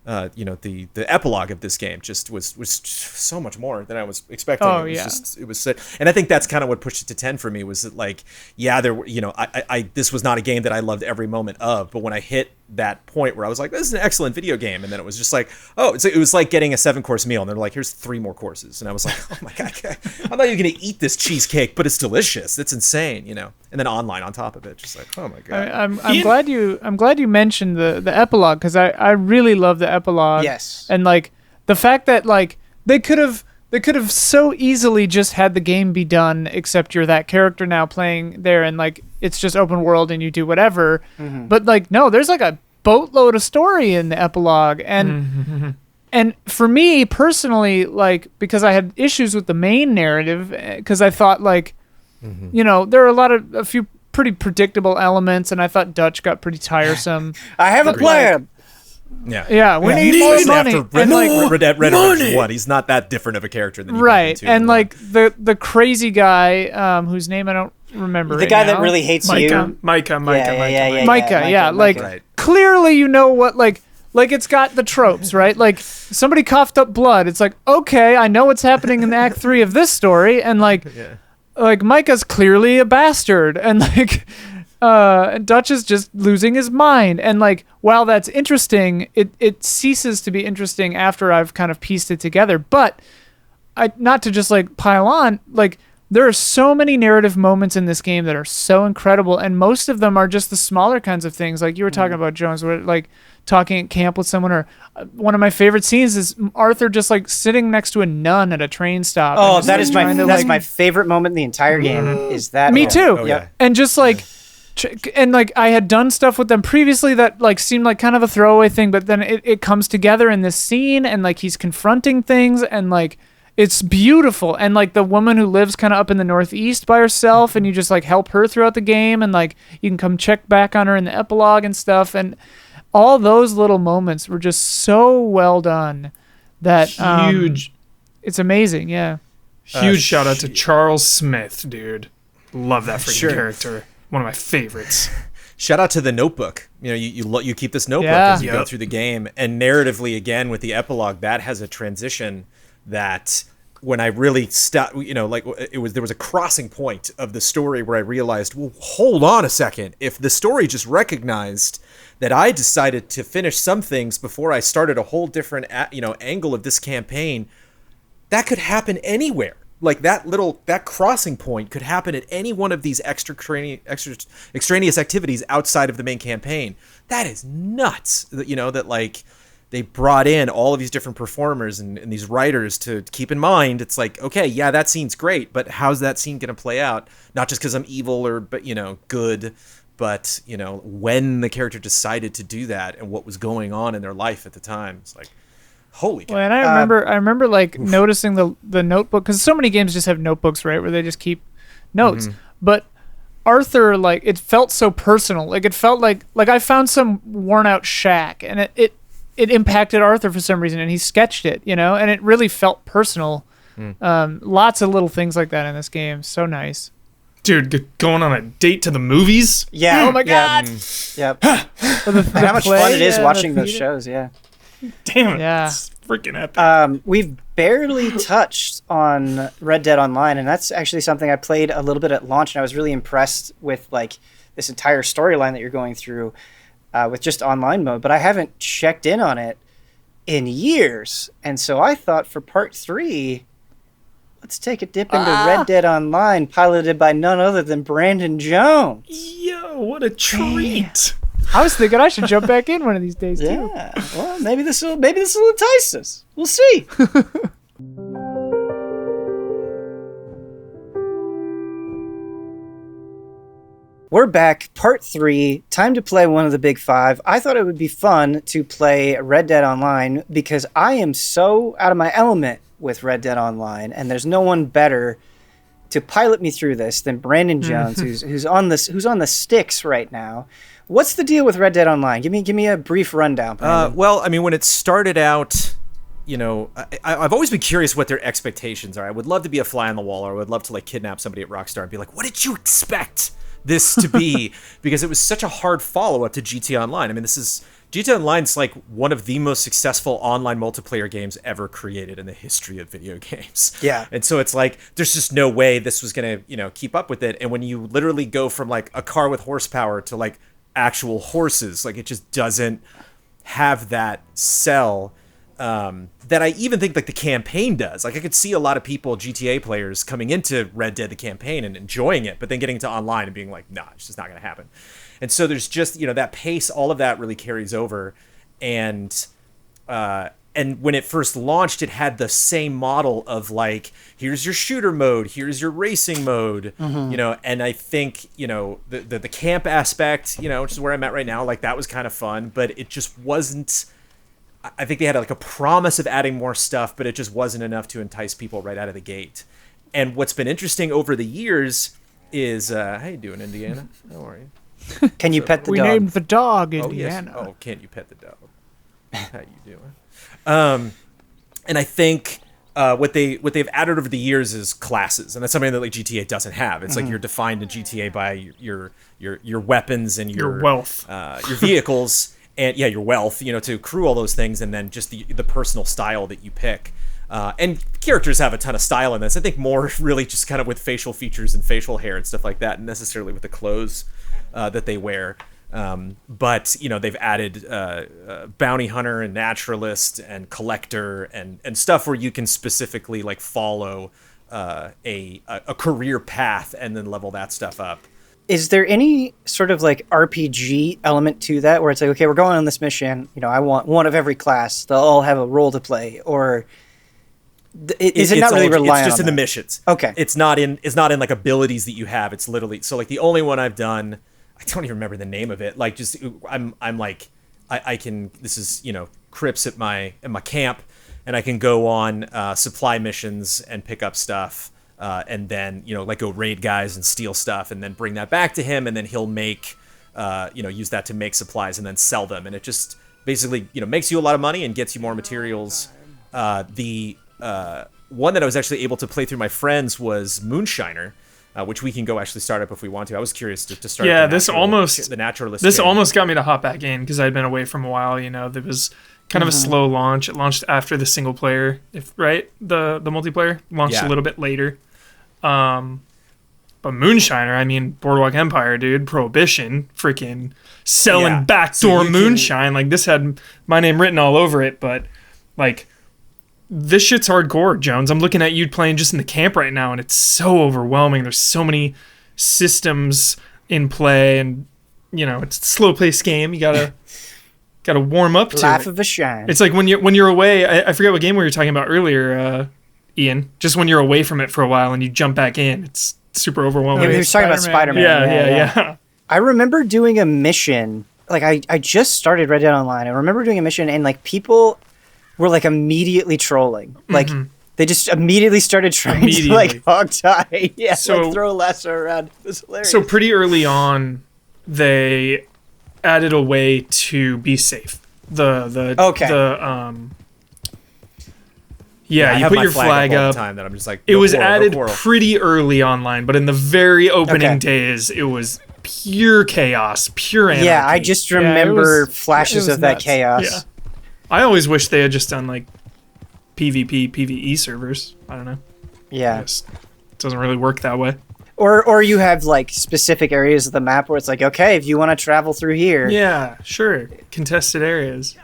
the epilogue of this game just was so much more than I was expecting. It was and I think that's kind of what pushed it to 10 for me, was that like, there were, you know, I this was not a game that I loved every moment of, but when I hit that point where I was like, this is an excellent video game, and then it was just like, it was like getting a 7-course meal, and they're like, here's 3 more courses, and I was like, oh my god, I'm not even gonna eat this cheesecake, but it's delicious. It's insane, you know. And then online on top of it, just like, oh my god. I'm glad you mentioned the epilogue, because I really love the epilogue. Yes. And like the fact that like they could have so easily just had the game be done, except you're that character now playing there, and like it's just open world and you do whatever. But like, no, there's like a boatload of story in the epilogue. And and for me personally, like, because I had issues with the main narrative, because I thought like, you know, there are a few pretty predictable elements, and I thought Dutch got pretty tiresome. I have a plan. Yeah, we need more money. Red Dead Redemption 1, he's not that different of a character than right. And like the crazy guy, whose name I don't remember The it guy now. that really hates Micah, you. Micah. Micah, yeah, like Right. clearly you know what, like it's got the tropes, right? Like somebody coughed up blood. It's like, okay, I know what's happening in Act 3 of this story, and like Micah's clearly a bastard, and like Dutch is just losing his mind, and like while that's interesting, it ceases to be interesting after I've kind of pieced it together. But not to just like pile on, like there are so many narrative moments in this game that are so incredible, and most of them are just the smaller kinds of things, like you were talking about, Jones, where like talking at camp with someone, or one of my favorite scenes is Arthur just like sitting next to a nun at a train stop. Oh, just, that like, is trying to, that's like, my favorite moment in the entire game. Is that? Me too. Oh, yeah. And just like, and like I had done stuff with them previously that like seemed like kind of a throwaway thing, but then it comes together in this scene, and like he's confronting things, and like it's beautiful. And like the woman who lives kind of up in the Northeast by herself, and you just like help her throughout the game, and like you can come check back on her in the epilogue and stuff, and all those little moments were just so well done that Huge. It's amazing. Yeah. Huge shout out to Charles Smith, dude. Love that freaking Sure. character. One of my favorites. Shout out to the notebook. You know, you keep this notebook Yeah. as you go Yep. through the game, and narratively, again with the epilogue, that has a transition that when I really stopped, you know, like there was a crossing point of the story where I realized, well, hold on a second. If the story just recognized that I decided to finish some things before I started a whole different, angle of this campaign, that could happen anywhere. Like that crossing point could happen at any one of these extraneous activities outside of the main campaign. That is nuts. That like they brought in all of these different performers and these writers to keep in mind. It's like, okay, yeah, that scene's great, but how's that scene going to play out? Not just because I'm evil or good, but when the character decided to do that and what was going on in their life at the time. It's like, holy cow. Well, and I remember like noticing the notebook, because so many games just have notebooks, right, where they just keep notes. But Arthur, like, it felt so personal. Like it felt like I found some worn out shack, and it impacted Arthur for some reason, and he sketched it, and it really felt personal. Lots of little things like that in this game. So nice. Dude, going on a date to the movies? Yeah. Oh my God. Yep. And how much fun it is watching those shows. Yeah. Damn it. Yeah. It's freaking epic. We've barely touched on Red Dead Online, and that's actually something I played a little bit at launch, and I was really impressed with like this entire storyline that you're going through with just online mode, but I haven't checked in on it in years. And so I thought for part 3, let's take a dip into Red Dead Online, piloted by none other than Brandon Jones. Yo, what a treat. I was thinking I should jump back in one of these days too. Yeah. Well, maybe this will entice us. We'll see. We're back, part 3. Time to play one of the big 5. I thought it would be fun to play Red Dead Online because I am so out of my element with Red Dead Online, and there's no one better to pilot me through this than Brandon Jones, who's on the sticks right now. What's the deal with Red Dead Online? Give me a brief rundown, Brandon. Well, I mean, when it started out, I've always been curious what their expectations are. I would love to be a fly on the wall, or I would love to like kidnap somebody at Rockstar and be like, what did you expect this to be? Because it was such a hard follow-up to GTA Online. I mean, GTA Online's like one of the most successful online multiplayer games ever created in the history of video games. Yeah. And so it's like, there's just no way this was going to, keep up with it. And when you literally go from like a car with horsepower to like actual horses, like it just doesn't have that sell that I even think like the campaign does. Like I could see a lot of people, GTA players, coming into Red Dead the campaign and enjoying it, but then getting to online and being like, nah, it's just not going to happen. And so there's just, that pace, all of that really carries over. And when it first launched, it had the same model of like, here's your shooter mode, here's your racing mode, and I think, the camp aspect, which is where I'm at right now, like that was kind of fun, but it just wasn't. I think they had like a promise of adding more stuff, but it just wasn't enough to entice people right out of the gate. And what's been interesting over the years is, how you doing, Indiana? How are you? Can you pet the dog? We named the dog Oh, yes. Indiana. Oh, can't you pet the dog? How you doing? And I think what they've added over the years is classes, and that's something that like GTA doesn't have. It's like you're defined in GTA by your weapons and Your wealth, your vehicles, and your wealth. To accrue all those things, and then just the personal style that you pick. And characters have a ton of style in this. I think more really just kind of with facial features and facial hair and stuff like that, and necessarily with the clothes that they wear. But they've added bounty hunter and naturalist and collector and stuff where you can specifically like follow a career path and then level that stuff up. Is there any sort of like RPG element to that where it's like, okay, we're going on this mission, I want one of every class, they'll all have a role to play, or is it not really reliant on It's just in the that? missions. Okay. It's not in like abilities that you have. It's literally, so like the only one I've done, I don't even remember the name of it. Like just I'm like I can, this is Crips at my camp, and I can go on supply missions and pick up stuff, and then like go raid guys and steal stuff, and then bring that back to him, and then he'll make use that to make supplies and then sell them, and it just basically makes you a lot of money and gets you more materials. The one that I was actually able to play through my friends was Moonshiner, which we can go actually start up if we want to. I was curious to start. Yeah, the naturalist. This almost got me to hop back in because I'd been away from a while. There was kind of a slow launch. It launched after the single player, the multiplayer launched a little bit later. But Moonshiner, Boardwalk Empire, dude, Prohibition, freaking selling backdoor moonshine. Like this had my name written all over it, but like. This shit's hardcore, Jones. I'm looking at you playing just in the camp right now, and it's so overwhelming. There's so many systems in play, and it's a slow-paced game. You gotta warm up to Life it. of a shine. It's like when you're away. I forget what game we were talking about earlier, Ian. Just when you're away from it for a while and you jump back in, it's super overwhelming. We were talking about Spider-Man. Yeah. I remember doing a mission. Like I just started Red Dead Online. I remember doing a mission, and like people were like immediately trolling. Like they just immediately started trying to like hog tie. Yeah, so, like throw a lasso around. It was hilarious. So pretty early on, they added a way to be safe. You put your flag up. All the time that I'm just like, it was added pretty early online, but in the very opening days, it was pure chaos, pure anarchy. Yeah, I just remember flashes of that chaos. Yeah. I always wish they had just done like PvP, PvE servers. I don't know. Yeah. It doesn't really work that way. Or you have like specific areas of the map where it's like, okay, if you want to travel through here. Yeah, sure. Contested areas.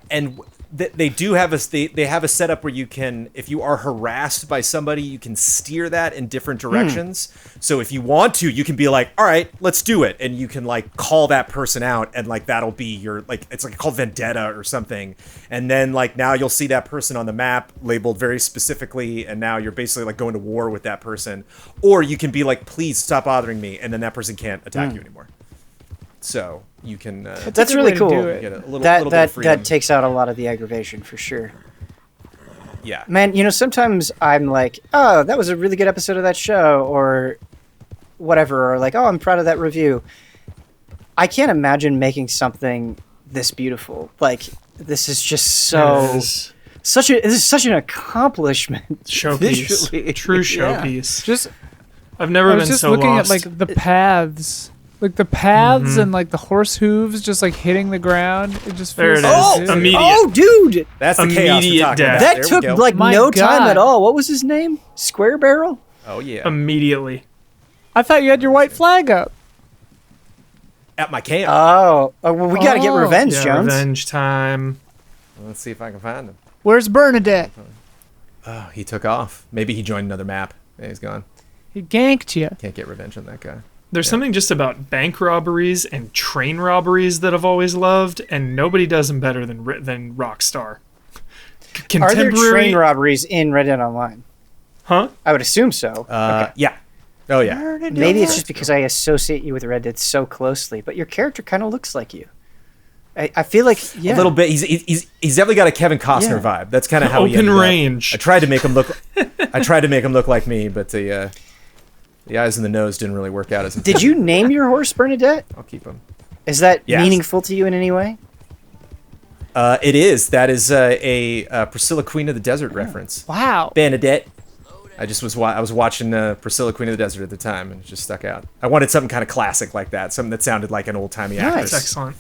And they do have they have a setup where you can, if you are harassed by somebody, you can steer that in different directions. So if you want to, you can be like, all right, let's do it. And you can like call that person out, and like that'll be your, like, it's like called Vendetta or something. And then like now you'll see that person on the map labeled very specifically, and now you're basically like going to war with that person. Or you can be like, please stop bothering me, and then that person can't attack you anymore. So you can. That's really cool. Get a little bit of freedom. That takes out a lot of the aggravation for sure. Yeah. Man, sometimes I'm like, oh, that was a really good episode of that show, or whatever, or like, oh, I'm proud of that review. I can't imagine making something this beautiful. Like, this is just this is such an accomplishment. Showpiece. Visually. True showpiece. Just I've never been just so looking lost. at like the paths. Like the paths and like the horse hooves just like hitting the ground. It just There feels it so is. good. Immediate. Oh, dude! That's the chaos we're Immediate talking death. about. That There we took go. like My no time God. at all. What was his name? Square Barrel? Oh yeah. Immediately. I thought you had your white flag up. At my camp. Oh, well, we got to get revenge, Yeah, Jones. revenge time. Let's see if I can find him. Where's Bernadette? Oh, he took off. Maybe he joined another map. Yeah, he's gone. He ganked you. Can't get revenge on that guy. There's something just about bank robberies and train robberies that I've always loved, and nobody does them better than Rockstar. Are there train robberies in Red Dead Online? Huh? I would assume so. Yeah. Oh yeah. Maybe it's just because I associate you with Red Dead so closely, but your character kind of looks like you. I feel like A little bit. He's definitely got a Kevin Costner vibe. That's kind of how he Open ended up. range. I tried to make him look. Like me, but the eyes and the nose didn't really work out as. Did you name your horse Bernadette? I'll keep him. Is that Yes. meaningful to you in any way? It is. That is a Priscilla Queen of the Desert reference. Wow. Bernadette. I was watching Priscilla Queen of the Desert at the time, and it just stuck out. I wanted something kind of classic like that, something that sounded like an old timey actress. That's excellent.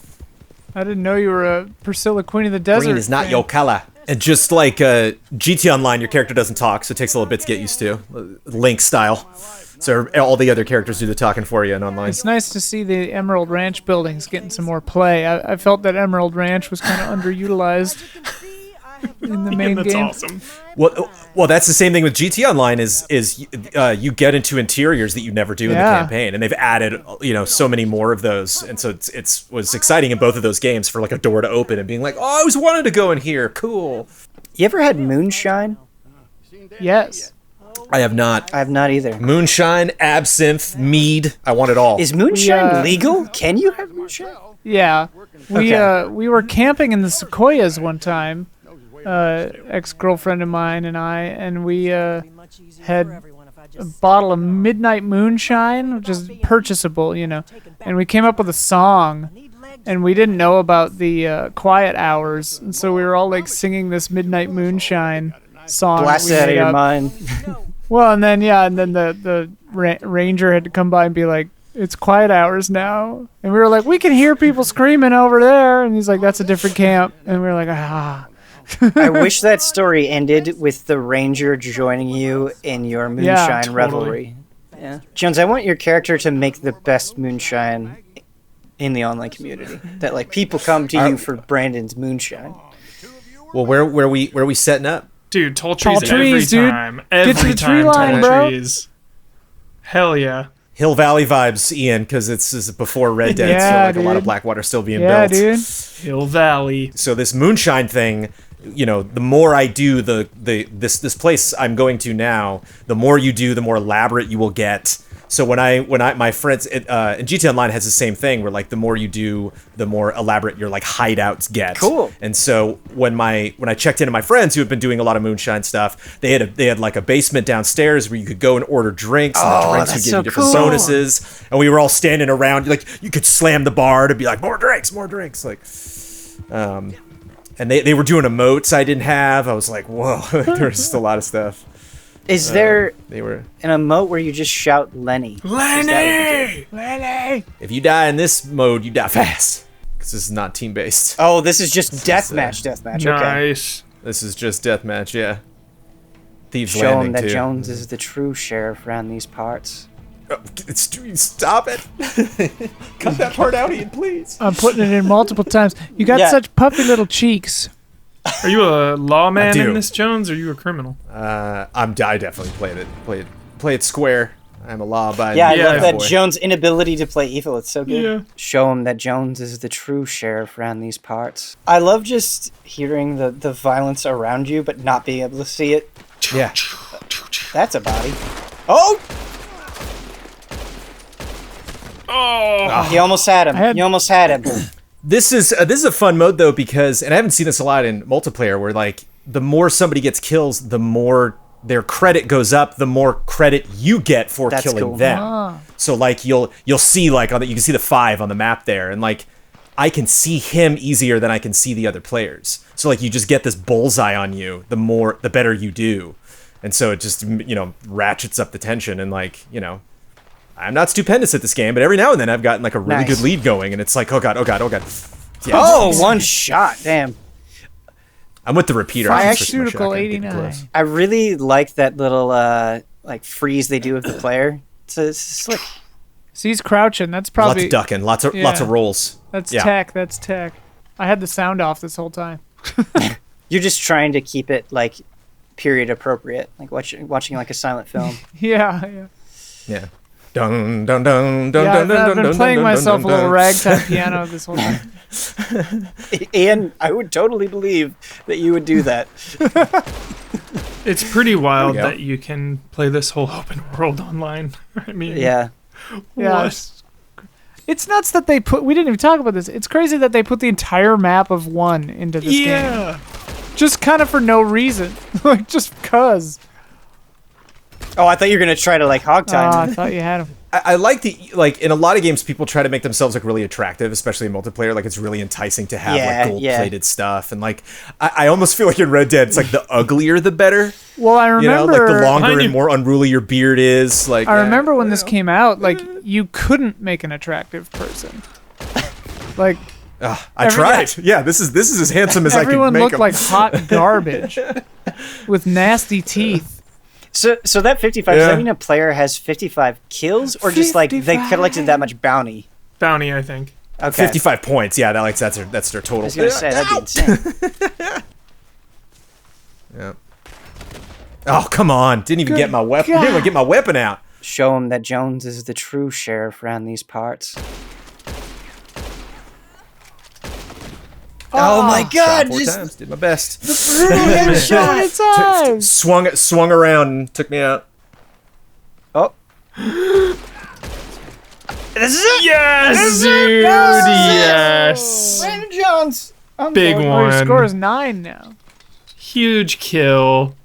I didn't know you were a Priscilla Queen of the Desert. Green is not fan. your color. And just like GT Online, your character doesn't talk, so it takes a little bit to get used to. Link style. So all the other characters do the talking for you in Online. It's nice to see the Emerald Ranch buildings getting some more play. I felt that Emerald Ranch was kind of underutilized in the main That's game. awesome. Well, that's the same thing with GT Online. Is you get into interiors that you never do in the campaign, and they've added so many more of those, and so it was exciting in both of those games for like a door to open and being like, oh, I always wanted to go in here. Cool. You ever had moonshine? Yes. I have not. I have not either. Moonshine, absinthe, mead. I want it all. Is moonshine legal? Can you have moonshine? Yeah. Okay. We were camping in the Sequoias one time, ex-girlfriend of mine and I, and we had a bottle of Midnight Moonshine, which is purchasable, and we came up with a song, and we didn't know about the quiet hours, and so we were all like singing this Midnight Moonshine song. Blast it out of your mind. Well, and then the ranger had to come by and be like, it's quiet hours now. And we were like, we can hear people screaming over there. And he's like, that's a different camp. And we were like, ah. I wish that story ended with the ranger joining you in your moonshine revelry. Yeah. Jones, I want your character to make the best moonshine in the online community. That like people come to you for Brandon's moonshine. Well, where we setting up? Dude, tall trees, trees, every dude. time. Get to the tree line, tall bro. trees. Hell yeah. Hill Valley vibes, Ian, because this is before Red Dead, so like a lot of Blackwater still being built. Dude. Hill Valley. So this moonshine thing, the more I do this place I'm going to now, the more you do, the more elaborate you will get. So when my friends and GT Online has the same thing where like the more you do, the more elaborate your like hideouts get. Cool. And so when I checked into my friends who had been doing a lot of moonshine stuff, they had like a basement downstairs where you could go and order drinks, and the drinks would give you different bonuses. And we were all standing around, like you could slam the bar to be like more drinks, like. And they were doing emotes I didn't have. I was like, whoa, there was just a lot of stuff. Is there they were an emote where you just shout Lenny? Lenny! Lenny! If you die in this mode, you die fast. Because this is not team-based. Oh, this is just deathmatch. Okay. Nice. This is just deathmatch, yeah. Thieves Show Landing, him that too. Jones is the true sheriff around these parts. Oh, stop it. Cut that part out, Ian, please. I'm putting it in multiple times. You got such puffy little cheeks. Are you a lawman I do. in this, Jones, or are you a criminal? I definitely play it square. I'm a law-abiding Yeah, I love that boy. Jones' inability to play evil. It's so good. Yeah. Show him that Jones is the true sheriff around these parts. I love just hearing the violence around you, but not being able to see it. Yeah. That's a body. Oh! Oh! You almost had him. You almost had him. This is a fun mode though, because, and I haven't seen this a lot in multiplayer, where like the more somebody gets kills, the more their credit goes up, the more credit you get for killing cool. them. So like you'll see like you can see the 5 on the map there, and like I can see him easier than I can see the other players. So like you just get this bullseye on you, the better you do, and so it just ratchets up the tension, and like I'm not stupendous at this game, but every now and then I've gotten like a really good lead going, and it's like, oh god. Yeah. Oh, one shot. Damn. I'm with the repeater. Pharmaceutical 89. I really like that little like freeze they do with the player. It's slick. So he's crouching. That's probably lots of ducking, lots of rolls. That's tech. I had the sound off this whole time. You're just trying to keep it like period appropriate, like watching like a silent film. Yeah. Yeah. Dun dun dun dun Yeah, dun I've dun been dun playing dun myself dun a little dun. ragtime piano this whole time. And I would totally believe that you would do that. It's pretty wild There we go. that you can play this whole open world online. I mean, Yeah. Yeah. what? It's nuts that we didn't even talk about this. It's crazy that they put the entire map of 1 into this game. Yeah. Just kind of for no reason. Like, just cuz. Oh, I thought you were gonna try to like hog time. I thought you had him. I like in a lot of games, people try to make themselves look really attractive, especially in multiplayer. Like, it's really enticing to have like gold-plated stuff, and like I almost feel like in Red Dead, it's like the uglier the better. Well, I remember, like the longer and more unruly your beard is. Like, I remember when this came out, like you couldn't make an attractive person. Like, I tried. Yeah, this is as handsome as I could make him. Everyone looked like hot garbage with nasty teeth. So that 55, does that mean a player has 55 kills, or just like they collected that much bounty? Bounty, I think. Okay. 55 points. Yeah, that's their total. I was gonna say that'd be insane. Yeah. Oh, come on! Didn't even get my weapon. Didn't even get my weapon out. Show him that Jones is the true sheriff around these parts. Oh my God! Shot 4 times. Did my best. Swung around and took me out. Oh. This is it. Yes, dude. Yes. Brandon Jones. Big one. He scores 9 now. Huge kill.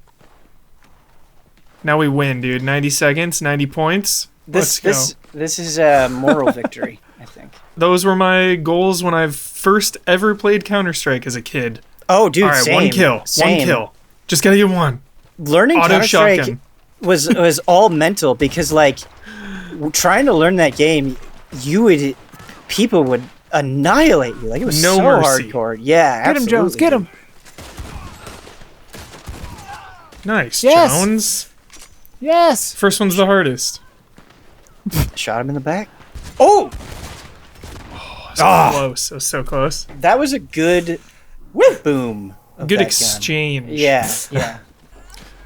Now we win, dude. 90 seconds, 90 points. Let's go. This is a moral victory, I think. Those were my goals when I first ever played Counter-Strike as a kid. Oh, dude, all right, same. one kill. Same. One kill. Just gotta get one. Learning Auto Counter-Strike shotgun. was all mental because, like, trying to learn that game, people would annihilate you. Like, it was No so mercy. hardcore. Yeah, Get him, Jones. Get him. Nice, Yes. Jones. Yes. First one's the hardest. Shot him in the back. Oh! Close. It was so close. That was a good boom. Of Good that exchange. gun. Yeah, yeah.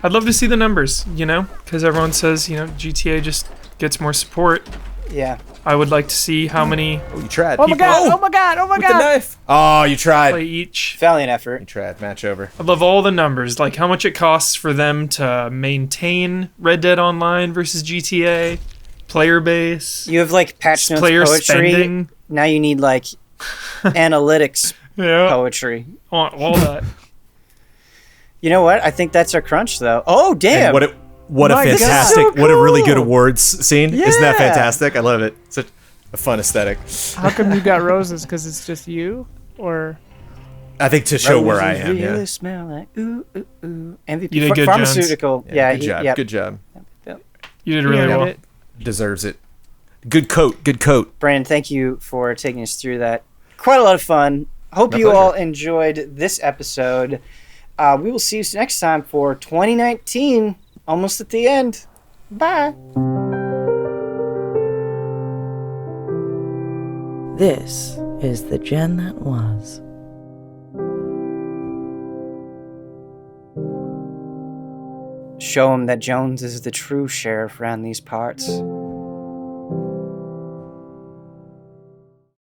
I'd love to see the numbers, because everyone says, GTA just gets more support. Yeah. I would like to see how many Oh, you tried. Oh my God. Oh my God. Oh my With the God. knife. Oh, you tried. play each. Valiant effort. You tried. Match over. I'd love all the numbers, like how much it costs for them to maintain Red Dead Online versus GTA, player base, You have, like, patch notes player poetry. spending. Now you need, like, analytics Yeah, poetry. all that. You know what? I think that's our crunch, though. Oh, damn. And what a My God. fantastic, So what a really good cool. awards scene. Isn't that Yeah. fantastic? I love it. Such a fun aesthetic. How come you got roses? Because it's just you? Or... I think to show where I Roses am. really Yeah. smell like ooh, ooh, ooh. MVP. You did good, Pharmaceutical. Yeah, Good job. yep. Good job. You did really Yeah, well. it- Deserves it. Good coat. Good coat. Brandon, thank you for taking us through that. Quite a lot of fun. Hope My you pleasure. all enjoyed this episode. We will see you next time for 2019. Almost at the end. Bye. This is the Gen that was. Show him that Jones is the true sheriff around these parts.